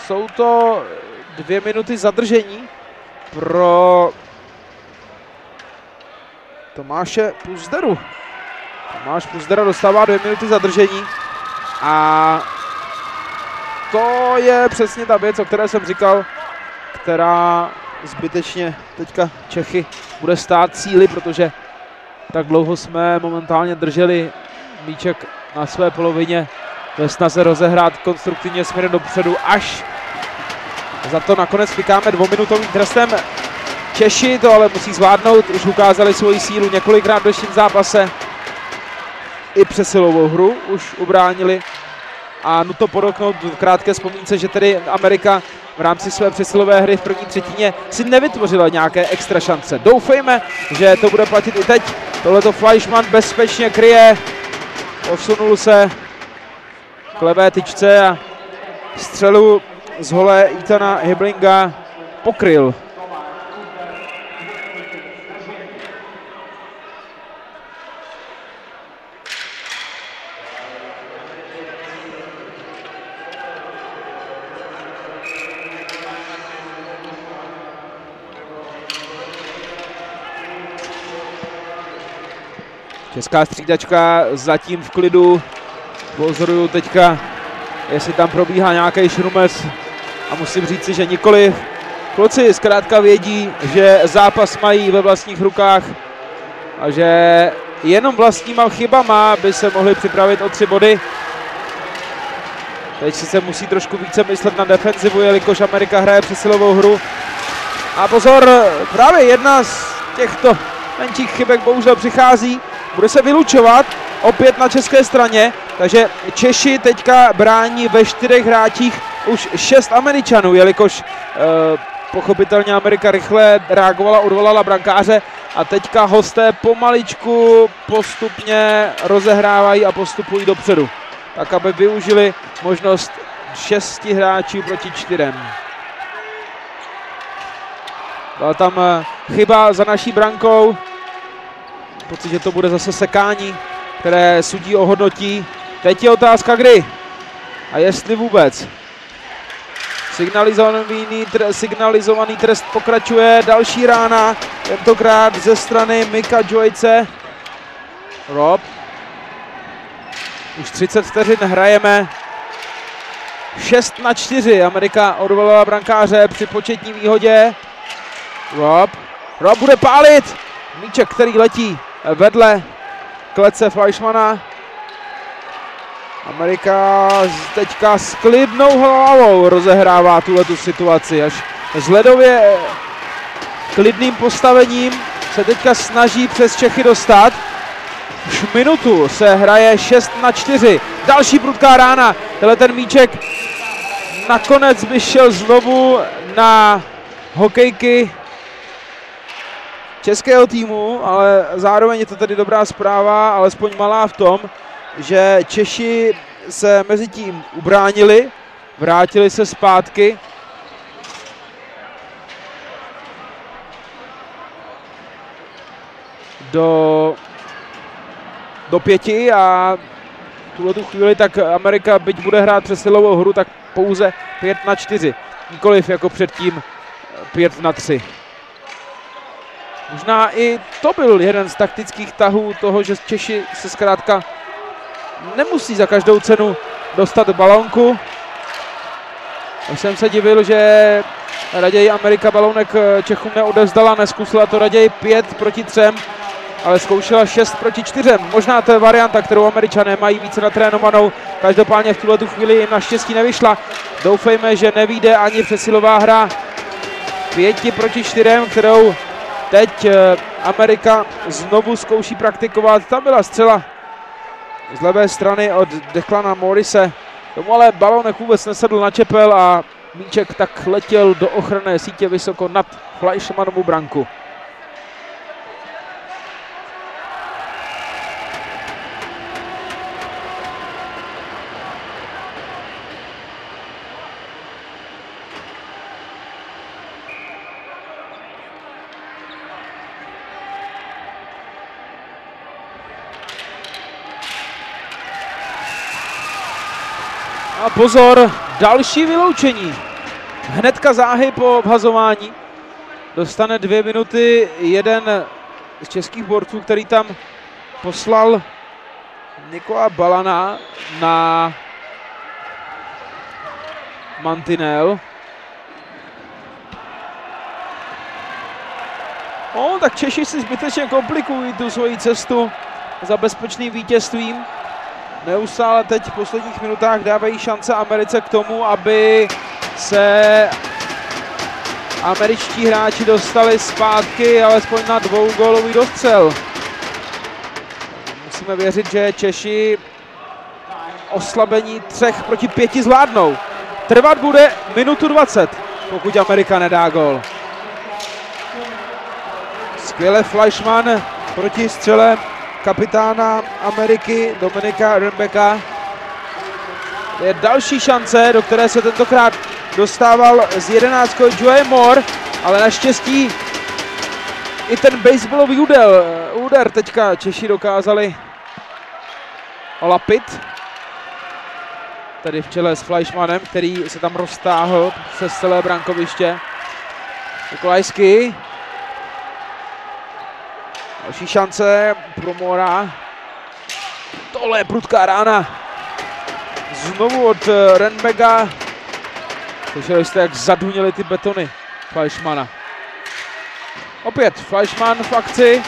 jsou to 2 minuty zadržení pro Tomáše Puzderu. Tomáš Puzdera dostává 2 minuty zadržení a to je přesně ta věc, o které jsem říkal, která zbytečně teďka Čechy bude stát síly, protože tak dlouho jsme momentálně drželi míček na své polovině ve snaze rozehrát konstruktivně směrem dopředu, až za to nakonec pikáme 2minutovým trestem Češi to ale musí zvládnout, už ukázali svoji sílu několikrát v dnešním zápase. I přesilovou hru už ubránili. A nutno podotknout v krátké vzpomínce, že tedy Amerika v rámci své přesilové hry v první třetině si nevytvořila nějaké extra šance. Doufejme, že to bude platit i teď. Tohleto Fleischmann bezpečně kryje. Posunul se k levé tyčce a střelu z hole Ethana Hiblinga pokryl. Česká střídačka zatím v klidu. Pozoruju teďka, jestli tam probíhá nějaký šrumec. A musím říci, že nikoliv. Kluci zkrátka vědí, že zápas mají ve vlastních rukách. A že jenom vlastníma chybama by se mohli připravit o 3 body. Teď si se musí trošku více myslet na defenzivu, jelikož Amerika hraje přesilovou hru. A pozor, právě jedna z těchto menších chybek bohužel přichází. Bude se vylučovat opět na české straně, takže Češi teďka brání ve 4 hráčích už 6 Američanů, jelikož pochopitelně Amerika rychle reagovala, odvolala brankáře a teďka hosté pomaličku postupně rozehrávají a postupují dopředu, tak aby využili možnost 6 hráčů proti 4. Byla tam chyba za naší brankou. Pocit, že to bude zase sekání, které sudí ohodnotí. Teď je otázka kdy a jestli vůbec. Signalizovaný trest pokračuje, další rána, tentokrát ze strany Mika Joyce. Rob. Už 30 vteřin hrajeme. 6-4, Amerika odvolala brankáře při početní výhodě. Rob bude pálit. Míček, který letí vedle klece Fleischmana. Amerika teďka s klidnou hlavou rozehrává tuhletu situaci. Až s ledově klidným postavením se teďka snaží přes Čechy dostat. Už minutu se hraje 6-4. Další prudká rána. Tenhle ten míček nakonec by šel znovu na hokejky českého týmu, ale zároveň je to tedy dobrá zpráva, alespoň malá v tom, že Češi se mezi tím ubránili, vrátili se zpátky. Do 5 a tuhletu chvíli tak Amerika, byť bude hrát přesilovou hru, tak pouze 5-4, nikoliv jako předtím 5-3. Možná i to byl jeden z taktických tahů toho, že Češi se zkrátka nemusí za každou cenu dostat balónku. Už jsem se divil, že raději Amerika balónek Čechům neodevzdala, neskusila to raději 5-3, ale zkoušela 6-4. Možná to je varianta, kterou Američané mají více natrénovanou. Každopádně v tuhletu chvíli jim naštěstí nevyšla. Doufejme, že nevyjde ani přesilová hra 5-4, kterou teď Amerika znovu zkouší praktikovat. Tam byla střela z levé strany od Declana Morrise. Tomu ale balónek vůbec nesedl na čepel a míček tak letěl do ochranné sítě vysoko nad Fleischmannovu branku. A pozor, další vyloučení. Hnedka záhy po vhazování. Dostane 2 minuty jeden z českých borců, který tam poslal Nikola Balana na mantinel. Tak Češi si zbytečně komplikují tu svoji cestu za bezpečným vítězstvím. Neustále teď v posledních minutách dávají šance Americe k tomu, američtí hráči dostali zpátky alespoň na dvougólový dostřel. Musíme věřit, že Češi oslabení 3-5 zvládnou. Trvat bude minutu 20, pokud Amerika nedá gól. Skvěle Fleischmann proti střele kapitána Ameriky Dominika Rundbecka. Je další šance, do které se tentokrát dostával z 11 Joey Moore, ale naštěstí i ten baseballový úder teďka Češi dokázali olapit. Tady v čele s Fleischmannem, který se tam roztáhl přes celé brankoviště. Nikolajský. Další šance pro Mora. Tohle je prudká rána. Znovu od Rundbecka. Slyšeli jste, jak zadunili ty betony Fleischmanna. Opět Fleischmann v akci.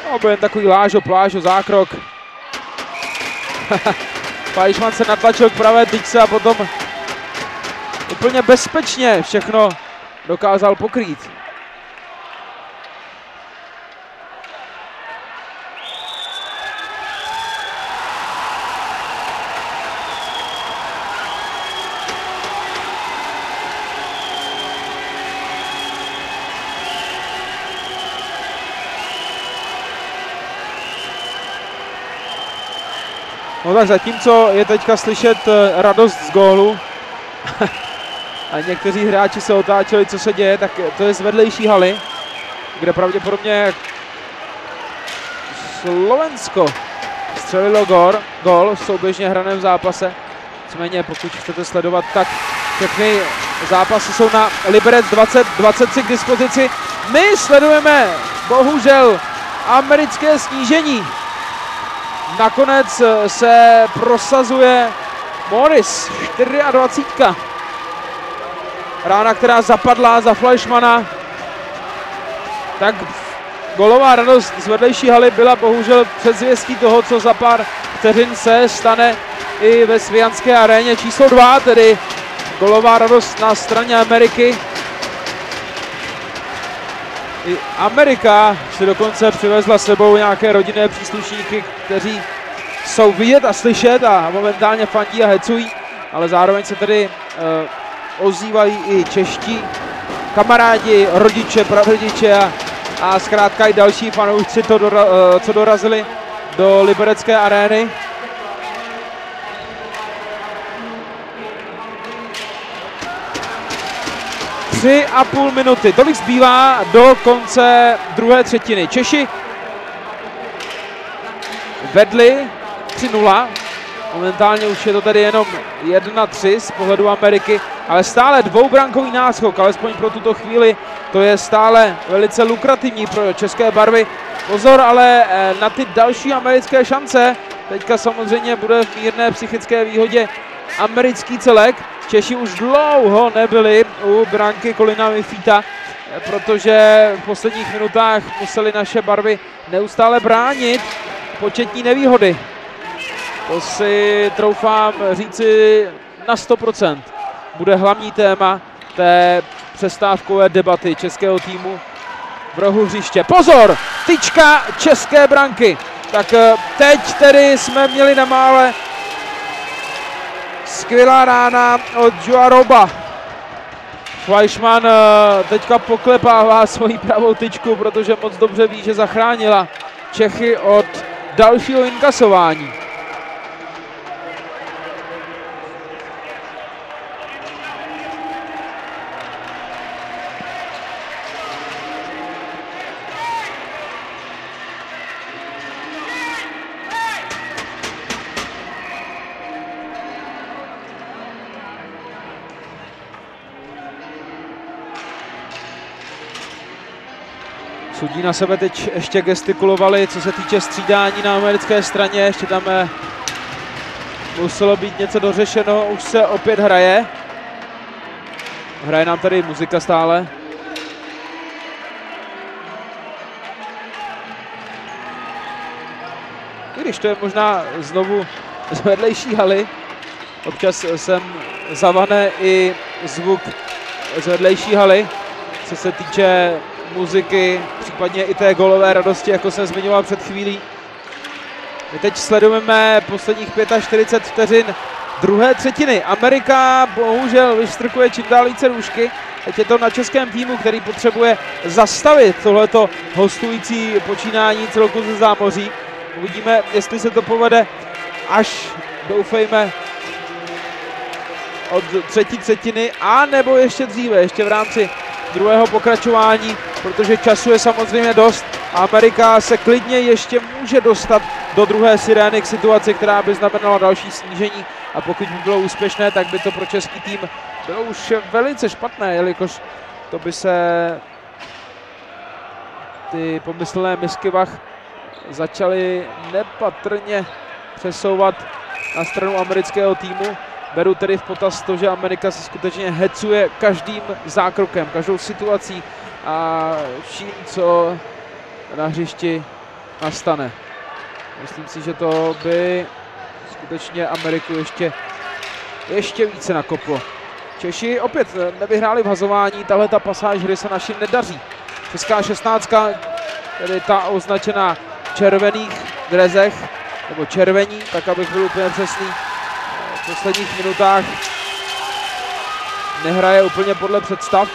No, byl jen takový plážo, zákrok. Fleischmann se natlačil k pravé tyčce a potom úplně bezpečně všechno dokázal pokrýt. No tak zatímco je teďka slyšet radost z gólu a někteří hráči se otáčeli, co se děje, tak to je z vedlejší haly, kde pravděpodobně Slovensko střelilo gól v souběžně hraném zápase. Nicméně pokud chcete sledovat, tak všechny zápasy jsou na Liberec 2023 k dispozici. My sledujeme bohužel americké snížení. Nakonec se prosazuje Morris, 24. Rána, která zapadla za Fleischmanna. Tak gólová radost z vedlejší haly byla bohužel předzvěstí toho, co za pár vteřin se stane i ve Svijanské aréně číslo 2, tedy gólová radost na straně Ameriky. I Amerika si dokonce přivezla s sebou nějaké rodinné příslušníky, kteří jsou vidět a slyšet a momentálně fandí a hecují, ale zároveň se tedy ozývají i čeští kamarádi, rodiče, prarodiče a zkrátka i další fanoušci, co dorazili do liberecké arény. Tři a půl minuty, tolik zbývá do konce druhé třetiny. Češi vedli 3-0, momentálně už je to tady jenom 1-3 z pohledu Ameriky, ale stále dvoubrankový náskok, alespoň pro tuto chvíli, to je stále velice lukrativní pro české barvy. Pozor ale na ty další americké šance, teďka samozřejmě bude v mírné psychické výhodě americký celek. Češi už dlouho nebyli u branky Colina Mifita, protože v posledních minutách museli naše barvy neustále bránit početní nevýhody. To si troufám říci na 100%. Bude hlavní téma té přestávkové debaty českého týmu v rohu hřiště. Pozor! Tyčka české branky. Tak teď tedy jsme měli na mále skvělá rána od Joa Roba. Fleischmann teďka poklepává svoji pravou tyčku, protože moc dobře ví, že zachránila Čechy od dalšího inkasování. Sudí na sebe teď ještě gestikulovali, co se týče střídání na americké straně, ještě tam muselo být něco dořešeno, už se opět hraje. Hraje nám tady muzika stále. I když to je možná znovu z vedlejší haly, občas sem zavane i zvuk z vedlejší haly, co se týče muziky, případně i té golové radosti, jako jsem zmiňoval před chvílí. My teď sledujeme posledních 45 vteřin druhé třetiny. Amerika bohužel vyštrkuje čím dál více růžky. Teď je to na českém týmu, který potřebuje zastavit tohleto hostující počínání celku ze zámoří. Uvidíme, jestli se to povede až, doufejme, od třetí třetiny, a nebo ještě dříve, ještě v rámci druhého pokračování, protože času je samozřejmě dost. Amerika se klidně ještě může dostat do druhé sirény k situaci, která by znamenala další snížení, a pokud by bylo úspěšné, tak by to pro český tým bylo už velice špatné, jelikož to by se ty pomyslné misky vah začaly nepatrně přesouvat na stranu amerického týmu. Beru tedy v potaz to, že Amerika se skutečně hecuje každým zákrokem, každou situací a vším, co na hřišti nastane. Myslím si, že to by skutečně Ameriku ještě více nakoplo. Češi opět nevyhráli v hazování, tahle ta pasáž hry se našim nedaří. Česká 16, tedy ta označená v červených drezech, nebo červení, tak abych byl úplně přesný, v posledních minutách nehraje úplně podle představ.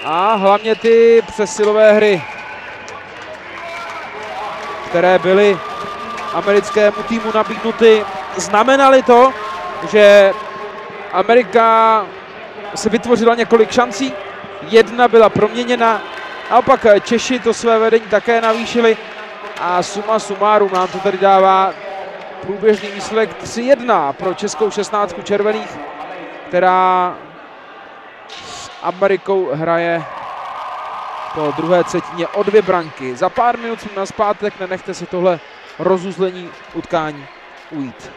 A hlavně ty přesilové hry, které byly americkému týmu nabídnuty, znamenaly to, že Amerika si vytvořila několik šancí, jedna byla proměněna, naopak Češi to své vedení také navýšili a suma sumárum nám to tady dává průběžný výsledek 3-1 pro českou 16 červených, která s Amerikou hraje po druhé třetině o 2 branky. Za pár minut jsme nazpátek, nenechte si tohle rozuzlení utkání ujít.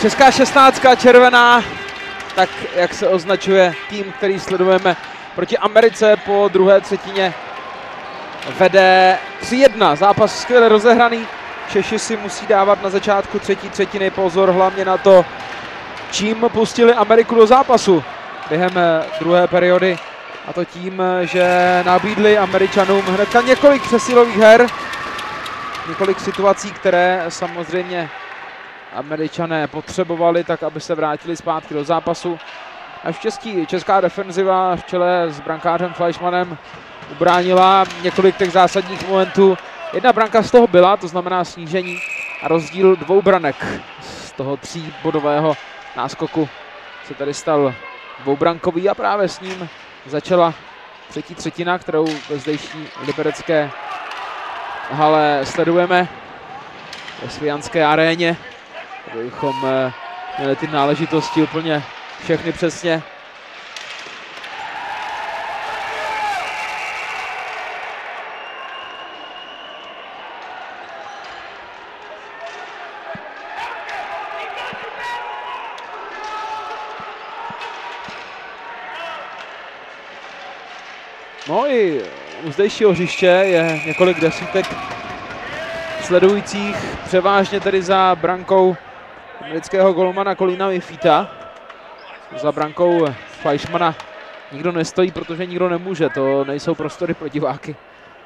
Česká 16, červená, tak jak se označuje tým, který sledujeme proti Americe po druhé třetině, vede 3-1. Zápas skvěle rozehraný. Češi si musí dávat na začátku třetí třetiny pozor hlavně na to, čím pustili Ameriku do zápasu během druhé periody. A to tím, že nabídli Američanům hnedka několik přesilových her, několik situací, které samozřejmě Američané potřebovali, tak aby se vrátili zpátky do zápasu. Až česká defenziva v čele s brankářem Fleischmannem ubránila několik těch zásadních momentů. Jedna branka z toho byla, to znamená snížení a rozdíl 2 branek. Z toho 3bodového náskoku se tady stal 2brankový a právě s ním začala třetí třetina, kterou ve zdejší liberecké hale sledujeme ve Svijanské aréně. Abychom měli ty náležitosti úplně všechny přesně. No i u zdejšího hřiště je několik desítek sledujících, převážně tedy za brankou amerického golmana Colina Mifita. Za brankou Fleischmana nikdo nestojí, protože nikdo nemůže, to nejsou prostory pro diváky.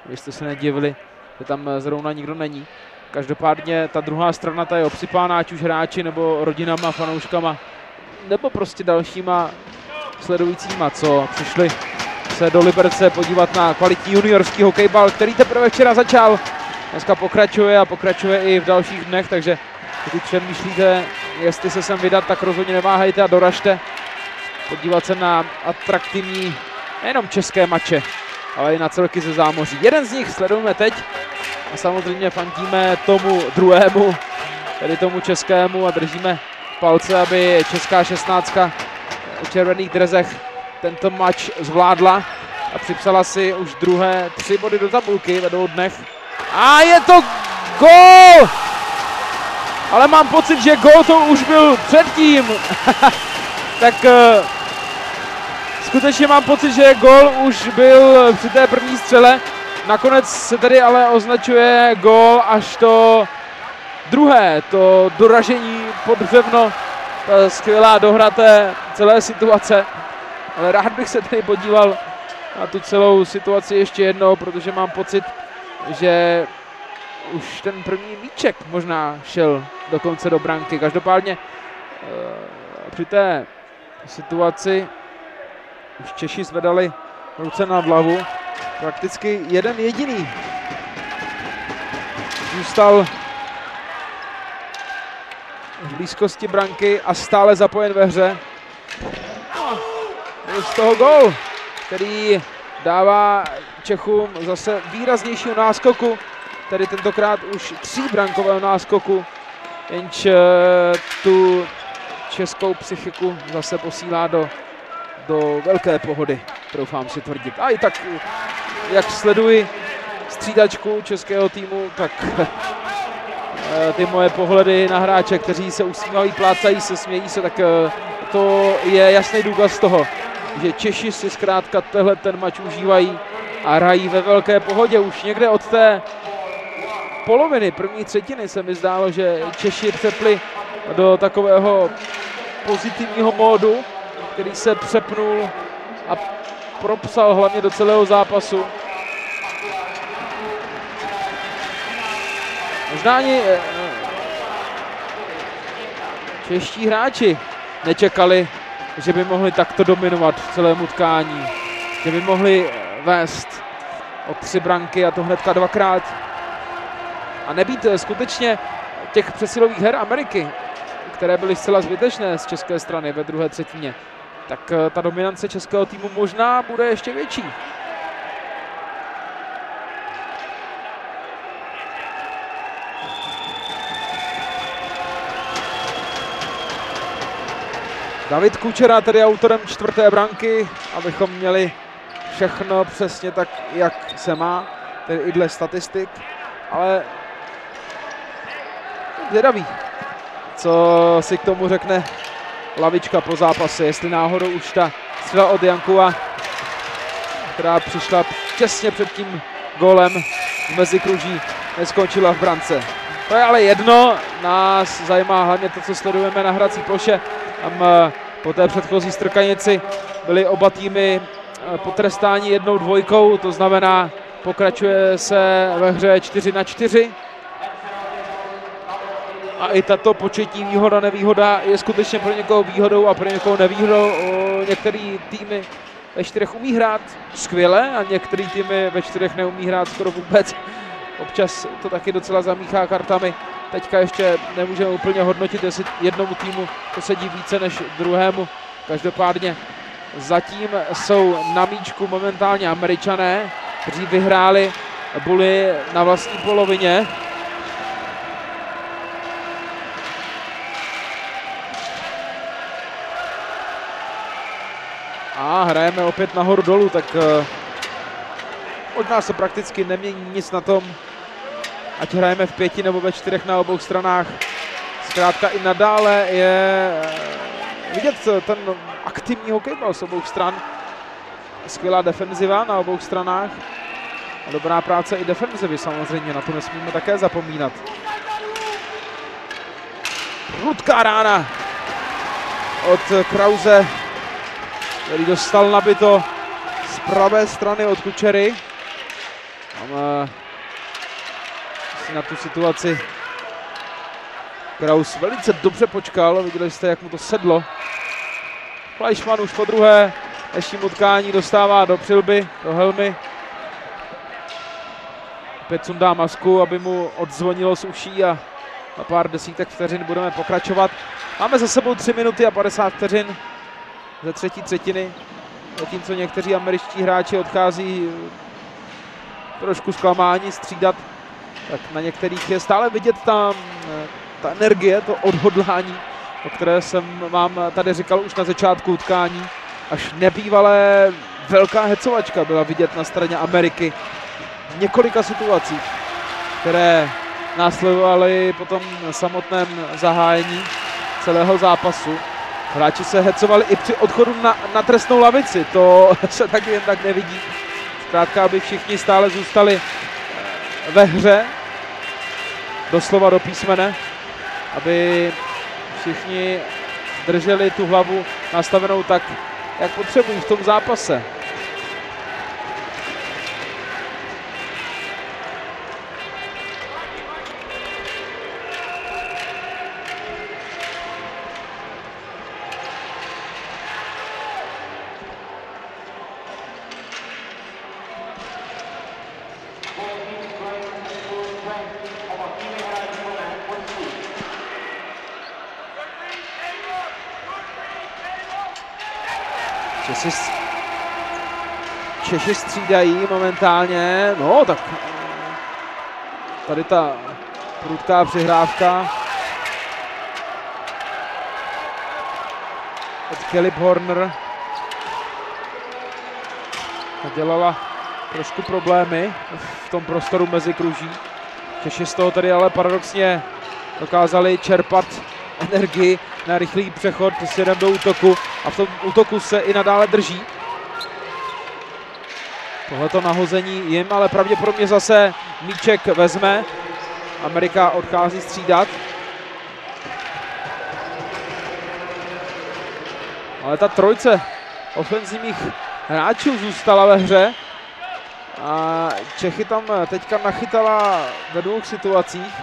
Abyste se nedivili, že tam zrovna nikdo není. Každopádně ta druhá strana ta je obsypána ať už hráči nebo rodinama, fanouškama, nebo prostě dalšíma sledujícíma, co přišli se do Liberce podívat na kvalitní juniorský hokejbal, který teprve včera začal. Dneska pokračuje a pokračuje i v dalších dnech, takže pokud přemýšlíte, jestli se sem vydat, tak rozhodně neváhejte a doražte podívat se na atraktivní nejenom české mače, ale i na celky ze zámoří. Jeden z nich sledujeme teď a samozřejmě fandíme tomu druhému, tedy tomu českému, a držíme palce, aby česká 16 v červených drezech tento mač zvládla a připsala si už druhé 3 body do tabulky ve 2 dnech. A je to gól! Ale mám pocit, že gól to už byl předtím. Tak skutečně mám pocit, že gól už byl při té první střele. Nakonec se tedy ale označuje gól až to druhé, to doražení pod břevno, ta skvělá dohra té celé situace. Ale rád bych se tedy podíval na tu celou situaci ještě jednou, protože mám pocit, že už ten první míček možná šel dokonce do branky. Každopádně při té situaci už Češi zvedali ruce nad hlavu. Prakticky jeden jediný zůstal v blízkosti branky a stále zapojen ve hře. Byl z toho gól, který dává Čechům zase výraznějšího náskoku, tedy tentokrát už 3brankového náskoku, jenž tu českou psychiku zase posílá do velké pohody, troufám si tvrdit. A i tak, jak sleduji střídačku českého týmu, tak ty moje pohledy na hráče, kteří se usmívají, plácají se, smějí se, tak to je jasný důkaz toho, že Češi si zkrátka ten mač užívají a hrají ve velké pohodě. Už někde od té poloviny první třetiny se mi zdálo, že Češi přepli do takového pozitivního módu, který se přepnul a propsal hlavně do celého zápasu. Možná ani čeští hráči nečekali, že by mohli takto dominovat v celém utkání, že by mohli vést o 3 branky a to hnedka 2krát. A nebýt skutečně těch přesilových her Ameriky, které byly zcela zbytečné z české strany ve druhé třetině, tak ta dominance českého týmu možná bude ještě větší. David Kučera tedy autorem 4. branky, abychom měli všechno přesně tak, jak se má, tedy i dle statistik, ale zvědavý, co si k tomu řekne lavička po zápase, jestli náhodou už ta střela od Jankova, která přišla těsně před tím gólem v mezikruží, neskončila v brance. To je ale jedno, nás zajímá hlavně to, co sledujeme na hrací ploše. Tam po té předchozí strkanici byly oba týmy potrestáni 1-2, to znamená, pokračuje se ve hře 4-4. A i tato početní výhoda, nevýhoda je skutečně pro někoho výhodou a pro někoho nevýhodou. Některé týmy ve 4 umí hrát skvěle a některé týmy ve 4 neumí hrát skoro vůbec. Občas to taky docela zamíchá kartami. Teďka ještě nemůžeme úplně hodnotit, jestli jednomu týmu to sedí více než druhému. Každopádně zatím jsou na míčku momentálně Američané, kteří vyhráli buly na vlastní polovině. A hrajeme opět nahoru dolů, tak od nás se prakticky nemění nic na tom, ať hrajeme v 5 nebo ve 4 na obou stranách. Zkrátka i nadále je vidět ten aktivní hokejbal z obou stran. Skvělá defenziva na obou stranách. A dobrá práce i defenzivy samozřejmě, na to nesmíme také zapomínat. Prudká rána od Krause, který dostal nabito z pravé strany od Kučery. Tam si na tu situaci Kraus velice dobře počkal, viděli jste, jak mu to sedlo. Fleischmann už po druhé dnešním utkání dostává do přilby, do helmy. Opět sundá masku, aby mu odzvonilo z uší a na pár desítek vteřin budeme pokračovat. Máme za sebou 3 minuty a 50 vteřin ze třetí třetiny, zatímco někteří američtí hráči odchází trošku zklamání střídat, tak na některých je stále vidět ta energie, to odhodlání, o které jsem vám tady říkal už na začátku utkání. Až nebývalé velká hecovačka byla vidět na straně Ameriky v několika situacích, které následovaly potom na samotném zahájení celého zápasu. Hráči se hecovali i při odchodu na trestnou lavici, to se taky jen tak nevidí. Zkrátka, aby všichni stále zůstali ve hře, doslova do písmene, aby všichni drželi tu hlavu nastavenou tak, jak potřebují v tom zápase. Češi střídají momentálně, no tak tady ta prudká přihrávka od Caleb Horner dělala trošku problémy v tom prostoru mezi kruží. Češi z toho tady ale paradoxně dokázali čerpat energii na rychlý přechod směrem do útoku a v tom útoku se i nadále drží. Tohleto nahození jim ale pravděpodobně zase míček vezme. Amerika odchází střídat. Ale ta trojce ofenzivních hráčů zůstala ve hře. A Čechy tam teďka nachytala ve dvou situacích,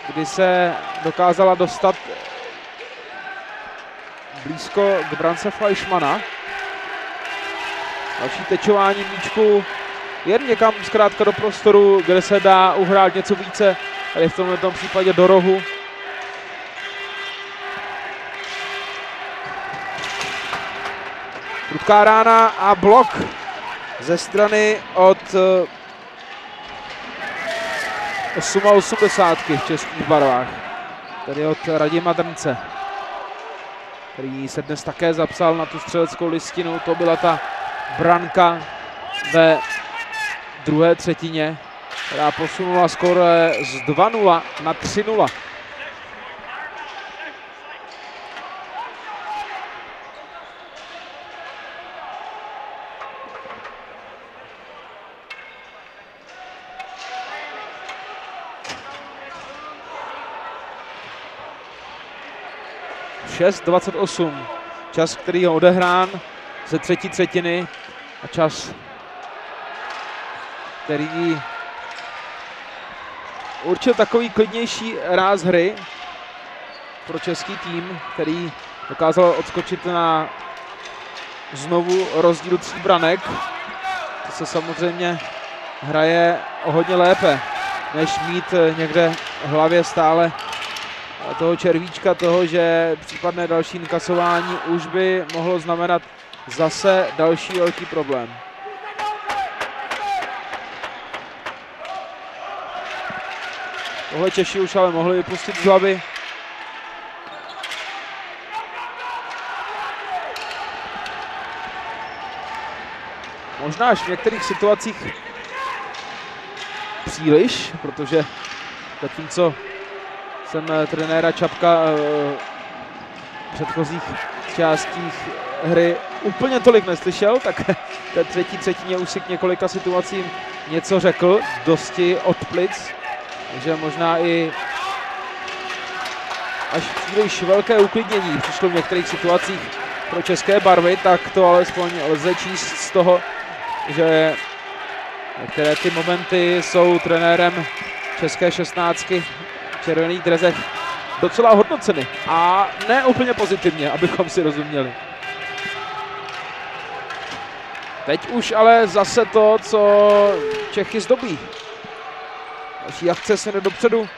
kdy se dokázala dostat blízko k brance Fleischmana. Další tečování míčku jen někam zkrátka do prostoru, kde se dá uhrát něco více, tady v tomto případě do rohu. Prudká rána a blok ze strany od 88 v českých barvách, tedy od Radima Drnce, který se dnes také zapsal na tu střeleckou listinu. To byla ta branka ve druhé třetině, která posunula skóre z 2-0 na 3-0. Čas, který je odehrán ze třetí třetiny a čas, který určil takový klidnější ráz hry pro český tým, který dokázal odskočit na znovu rozdíl 3 branek. To se samozřejmě hraje o hodně lépe, než mít někde v hlavě stále toho červíčka, toho, že případné další inkasování už by mohlo znamenat zase další velký problém. Tohle Češi už ale mohli vypustit z hlavy. Možná až v některých situacích příliš, protože zatímco jsem trenéra Čapka v předchozích částích hry úplně tolik neslyšel, tak té třetí třetině už si k několika situacím něco řekl, dosti od plic, takže možná i až příliš velké uklidnění přišlo v některých situacích pro české barvy, tak to alespoň lze číst z toho, že některé ty momenty jsou trenérem české 16 v červených drezech docela hodnoceny a ne úplně pozitivně, abychom si rozuměli. Teď už ale zase to, co Čechy zdobí. Další akce se jde dopředu.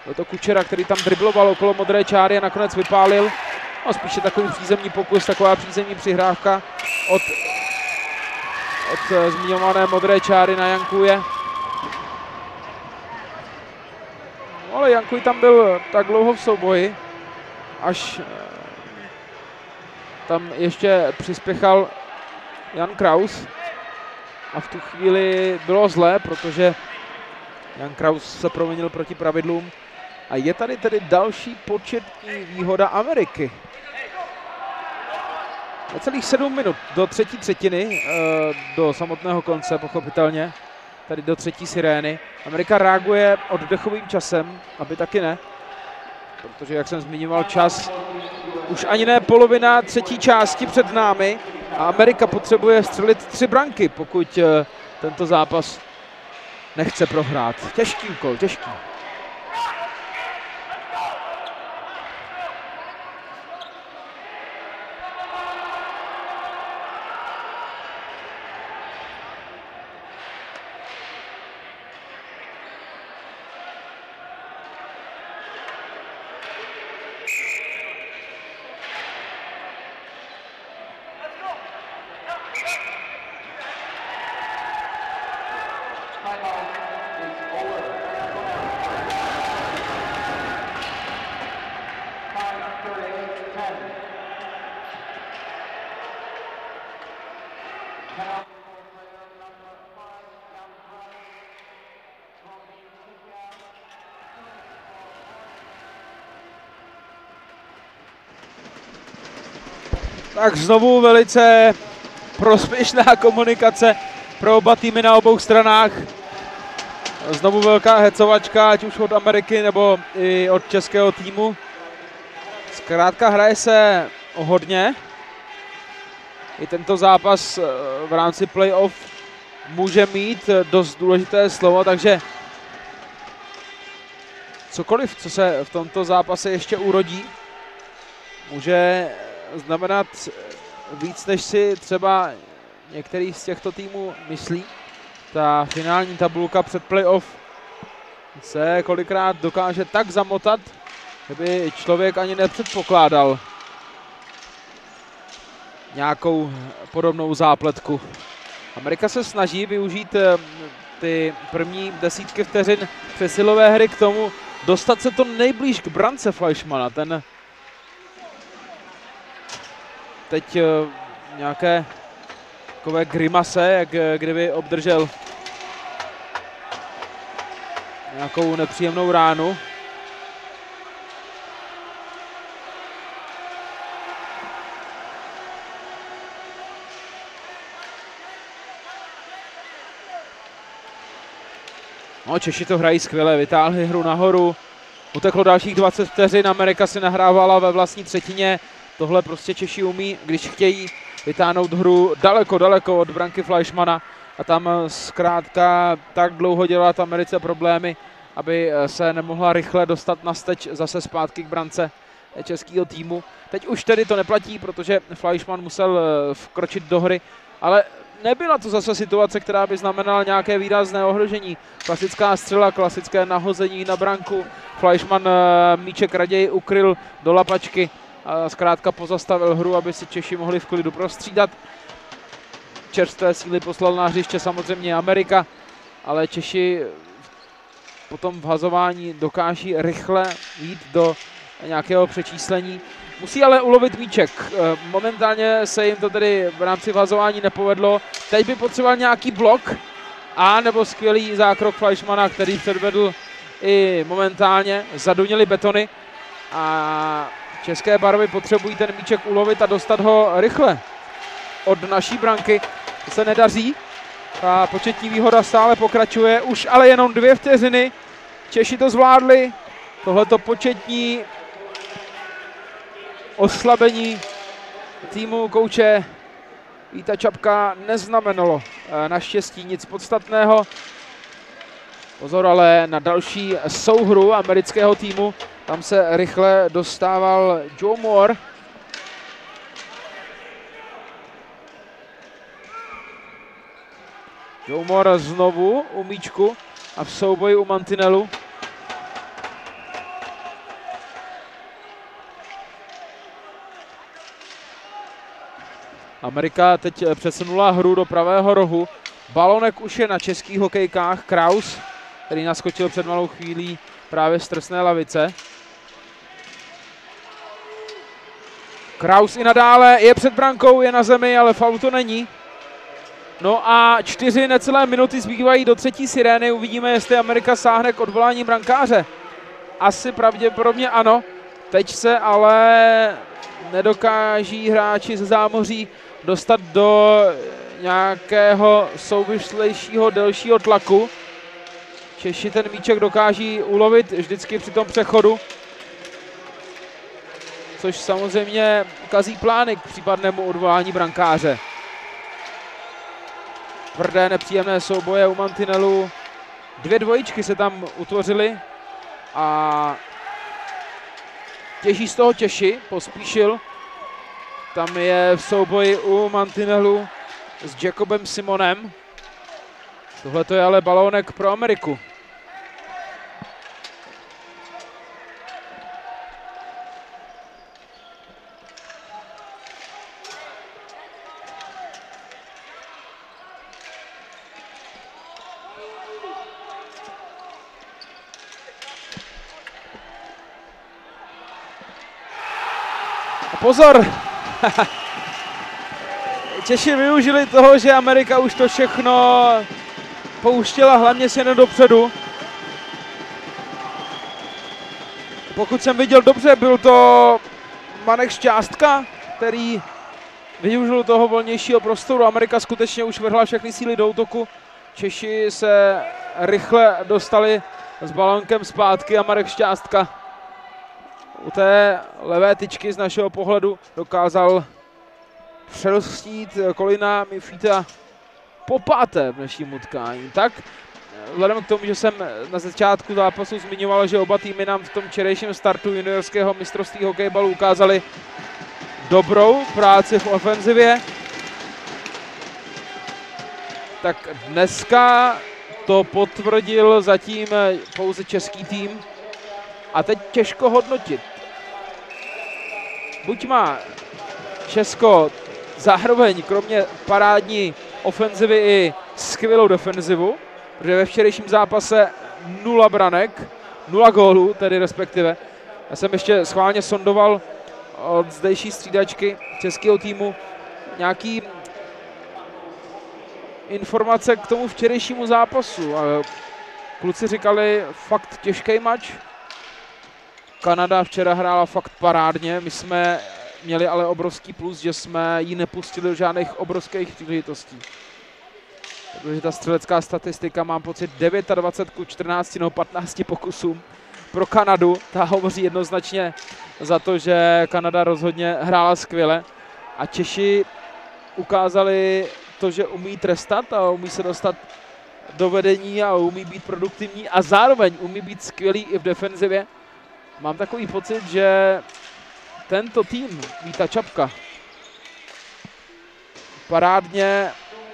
Byl to Kučera, který tam dribloval okolo modré čáry a nakonec vypálil. No, spíše takový přízemní pokus, taková přízemní přihrávka od zmiňované modré čáry na Jankuje. No, ale Jankuj tam byl tak dlouho v souboji, až tam ještě přispěchal Jan Kraus. A v tu chvíli bylo zlé, protože Jan Kraus se proměnil proti pravidlům. A je tady tedy další početní výhoda Ameriky. Necelých 7 minut do třetí třetiny, do samotného konce pochopitelně, tady do třetí sirény. Amerika reaguje oddechovým časem, aby taky ne, protože jak jsem zmiňoval čas, už ani ne polovina třetí části před námi a Amerika potřebuje střelit 3 branky, pokud tento zápas nechce prohrát. Těžký úkol, těžký. Tak znovu velice prospěšná komunikace pro oba týmy na obou stranách. Znovu velká hecovačka, ať už od Ameriky nebo i od českého týmu. Zkrátka hraje se o hodně. I tento zápas v rámci playoff může mít dost důležité slovo, takže cokoliv, co se v tomto zápase ještě urodí, může znamenat víc, než si třeba některý z těchto týmů myslí. Ta finální tabulka před playoff se kolikrát dokáže tak zamotat, že by člověk ani nepředpokládal nějakou podobnou zápletku. Amerika se snaží využít ty první desítky vteřin přesilové hry k tomu, dostat se to nejblíž k brance Fleischmana. Ten teď nějaké takové grimase, jak kdyby obdržel nějakou nepříjemnou ránu. No, Češi to hrají skvěle, vytáhli hru nahoru, uteklo dalších 20 vteřin, Amerika si nahrávala ve vlastní třetině. Tohle prostě Češi umí, když chtějí vytáhnout hru daleko, daleko od branky Fleischmana a tam zkrátka tak dlouho dělat Americe problémy, aby se nemohla rychle dostat na steč zase zpátky k brance českého týmu. Teď už tedy to neplatí, protože Fleischmann musel vkročit do hry, ale nebyla to zase situace, která by znamenala nějaké výrazné ohrožení. Klasická střela, klasické nahození na branku. Fleischmann míček raději ukryl do lapačky a zkrátka pozastavil hru, aby si Češi mohli v klidu prostřídat. Čerstvé síly poslal na hřiště samozřejmě Amerika, ale Češi potom v hazování dokáží rychle jít do nějakého přečíslení. Musí ale ulovit míček. Momentálně se jim to tedy v rámci vhazování nepovedlo. Teď by potřeboval nějaký blok a nebo skvělý zákrok Fleischmana, který předvedl i momentálně. Zaduněly betony a české barvy potřebují ten míček ulovit a dostat ho rychle od naší branky. To se nedaří. Ta početní výhoda stále pokračuje. Už ale jenom 2 vteřiny. Češi to zvládli. Tohleto početní oslabení týmu kouče Víta Čapka neznamenalo naštěstí nic podstatného. Pozor ale na další souhru amerického týmu. Tam se rychle dostával Joe Moore. Joe Moore znovu u míčku a v souboji u mantinelu. Amerika teď přesunula hru do pravého rohu. Balonek už je na českých hokejkách. Kraus, který naskočil před malou chvílí právě z trestné lavice. Kraus i nadále je před brankou, je na zemi, ale faul to není. No a 4 necelé minuty zbývají do třetí sirény. Uvidíme, jestli Amerika sáhne k odvolání brankáře. Asi pravděpodobně ano. Teď se ale nedokáží hráči ze zámoří dostat do nějakého souvislejšího, delšího tlaku. Češi ten míček dokáží ulovit vždycky při tom přechodu, což samozřejmě kazí plány k případnému odvolání brankáře. Tvrdé, nepříjemné souboje u mantinelu. 2 dvojičky se tam utvořily a těží z toho Češi. Pospíšil. Tam je v souboji u mantinelu s Jacobem Simonem. Tohle to je ale balónek pro Ameriku. Pozor! Češi využili toho, že Amerika už to všechno pouštěla hlavně směrem dopředu. Pokud jsem viděl dobře, byl to Marek Šťástka, který využil toho volnějšího prostoru. Amerika skutečně už vrhla všechny síly do útoku. Češi se rychle dostali s balonkem zpátky a Marek Šťástka u té levé tyčky z našeho pohledu dokázal přerostít Colina Mifita po páté v dnešním utkání. Tak, vzhledem k tomu, že jsem na začátku zápasu zmiňoval, že oba týmy nám v tom včerejším startu juniorského mistrovství hokejbalu ukázali dobrou práci v ofenzivě, tak dneska to potvrdil zatím pouze český tým. A teď těžko hodnotit. Buď má Česko zároveň kromě parádní ofenzivy i skvělou defenzivu, protože ve včerejším zápase 0 branek, 0 gólů, tedy respektive. Já jsem ještě schválně sondoval od zdejší střídačky českého týmu nějaký informace k tomu včerejšímu zápasu. Kluci říkali fakt těžký mač. Kanada včera hrála fakt parádně, my jsme měli ale obrovský plus, že jsme ji nepustili do žádných obrovských příležitostí. Protože ta střelecká statistika, mám pocit, 29/14 nebo 15 pokusům pro Kanadu. Ta hovoří jednoznačně za to, že Kanada rozhodně hrála skvěle. A Češi ukázali to, že umí trestat a umí se dostat do vedení a umí být produktivní a zároveň umí být skvělý i v defenzivě. Mám takový pocit, že tento tým Víta Čapka parádně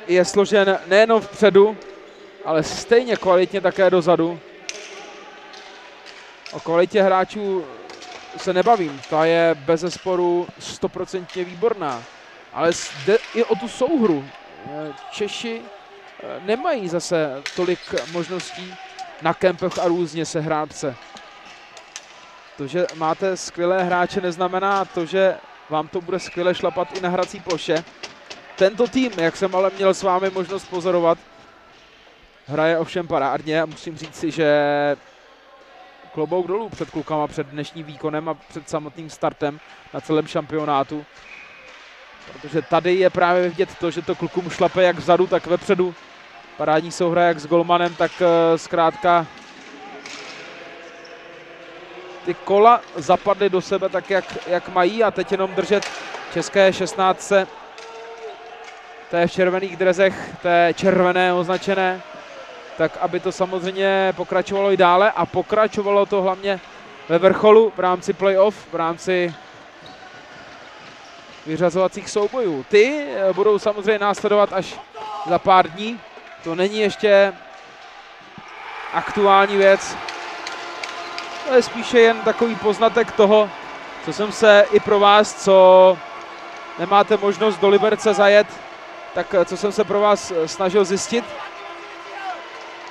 je složen nejenom vpředu, ale stejně kvalitně také dozadu. O kvalitě hráčů se nebavím, ta je bezesporu 100% výborná, ale jde i o tu souhru. Češi nemají zase tolik možností na kempech a různě se hrát se. To, že máte skvělé hráče, neznamená to, že vám to bude skvěle šlapat i na hrací ploše. Tento tým, jak jsem ale měl s vámi možnost pozorovat, hraje ovšem parádně a musím říct si, že klobouk dolů před klukama, před dnešním výkonem a před samotným startem na celém šampionátu. Protože tady je právě vidět to, že to klukům šlape jak vzadu, tak vepředu. Parádní souhra jak s golmanem, tak zkrátka ty kola zapadly do sebe tak, jak mají a teď jenom držet české 16. Té v červených drezech, té červené označené, tak aby to samozřejmě pokračovalo i dále a pokračovalo to hlavně ve vrcholu v rámci playoff, v rámci vyřazovacích soubojů. Ty budou samozřejmě následovat až za pár dní. To není ještě aktuální věc. To je spíše jen takový poznatek toho, co jsem se i pro vás, co nemáte možnost do Liberce zajet, tak co jsem se pro vás snažil zjistit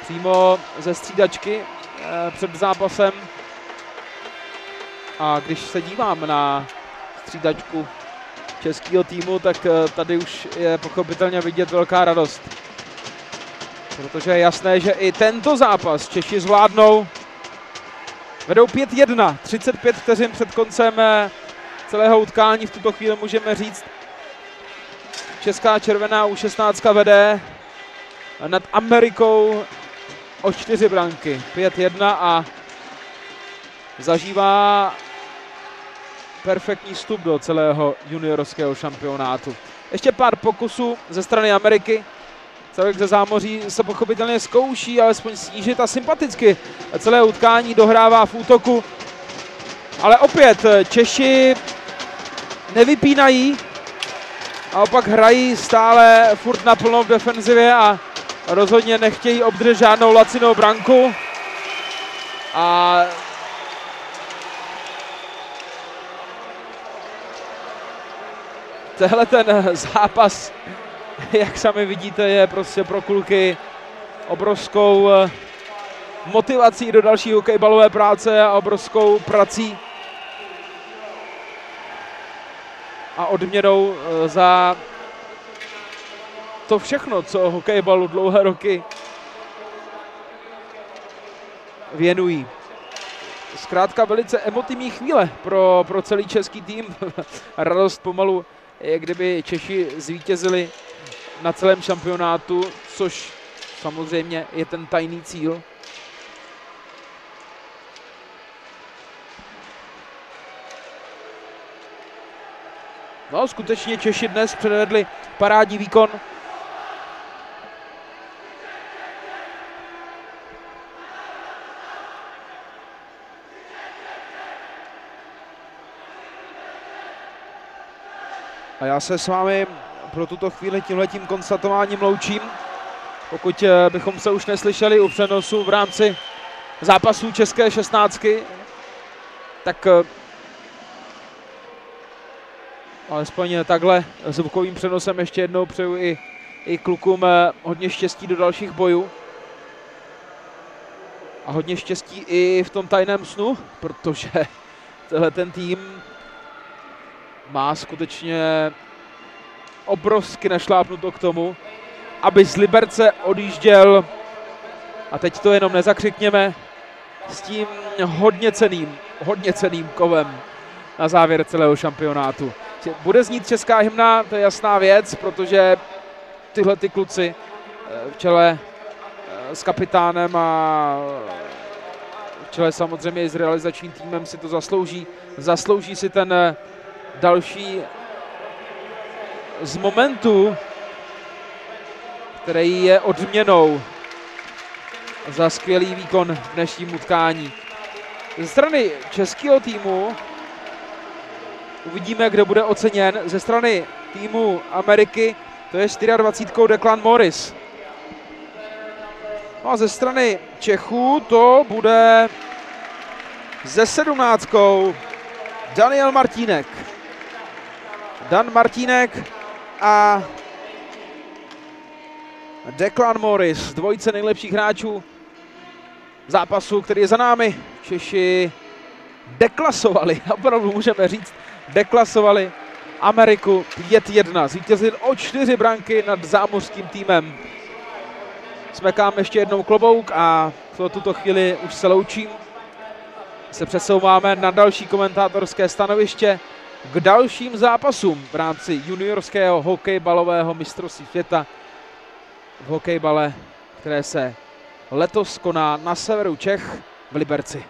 přímo ze střídačky před zápasem. A když se dívám na střídačku českého týmu, tak tady už je pochopitelně vidět velká radost. Protože je jasné, že i tento zápas Češi zvládnou. Vedou 5-1, 35 vteřin před koncem celého utkání v tuto chvíli můžeme říct. Česká červená U16 vede nad Amerikou o 4 branky, 5-1 a zažívá perfektní vstup do celého juniorského šampionátu. Ještě pár pokusů ze strany Ameriky. Člověk ze zámoří se pochopitelně zkouší alespoň snížit a sympaticky celé utkání dohrává v útoku. Ale opět Češi nevypínají a opak hrají stále furt naplno v defenzivě a rozhodně nechtějí obdržet žádnou lacinou branku. A tehle ten zápas, jak sami vidíte, je prostě pro kluky obrovskou motivací do další hokejbalové práce a obrovskou prací a odměnou za to všechno, co hokejbalu dlouhé roky věnují. Zkrátka velice emotivní chvíle pro celý český tým. Radost pomalu, jak kdyby Češi zvítězili na celém šampionátu, což samozřejmě je ten tajný cíl. No, skutečně Češi dnes předvedli parádní výkon. A já se s vámi pro tuto chvíli tímhletím konstatováním loučím. Pokud bychom se už neslyšeli u přenosu v rámci zápasů české 16, tak alespoň takhle zvukovým přenosem ještě jednou přeju i klukům hodně štěstí do dalších bojů. A hodně štěstí i v tom tajném snu, protože tenhle ten tým má skutečně obrovsky našlápnuto k tomu, aby z Liberce odjížděl, a teď to jenom nezakřikněme, s tím hodně cenným kovem na závěr celého šampionátu. Bude znít česká hymna, to je jasná věc, protože tyhle ty kluci v čele s kapitánem a v čele samozřejmě i s realizačním týmem si to zaslouží. Zaslouží si ten další z momentů, který je odměnou za skvělý výkon v dnešním utkání. Ze strany českého týmu uvidíme, kdo bude oceněn. Ze strany týmu Ameriky to je 24 Declan Morris. No a ze strany Čechů to bude ze 17 Daniel Martínek. Dan Martínek a Declan Morris, dvojice nejlepších hráčů zápasu, který je za námi. Češi deklasovali, opravdu můžeme říct, deklasovali Ameriku 5-1. Zvítězili o 4 branky nad zámořským týmem. Smekám ještě jednou klobouk a v tuto chvíli už se loučím. Se přesouváme na další komentátorské stanoviště k dalším zápasům v rámci juniorského hokejbalového mistrovství světa v hokejbale, které se letos koná na severu Čech v Liberci.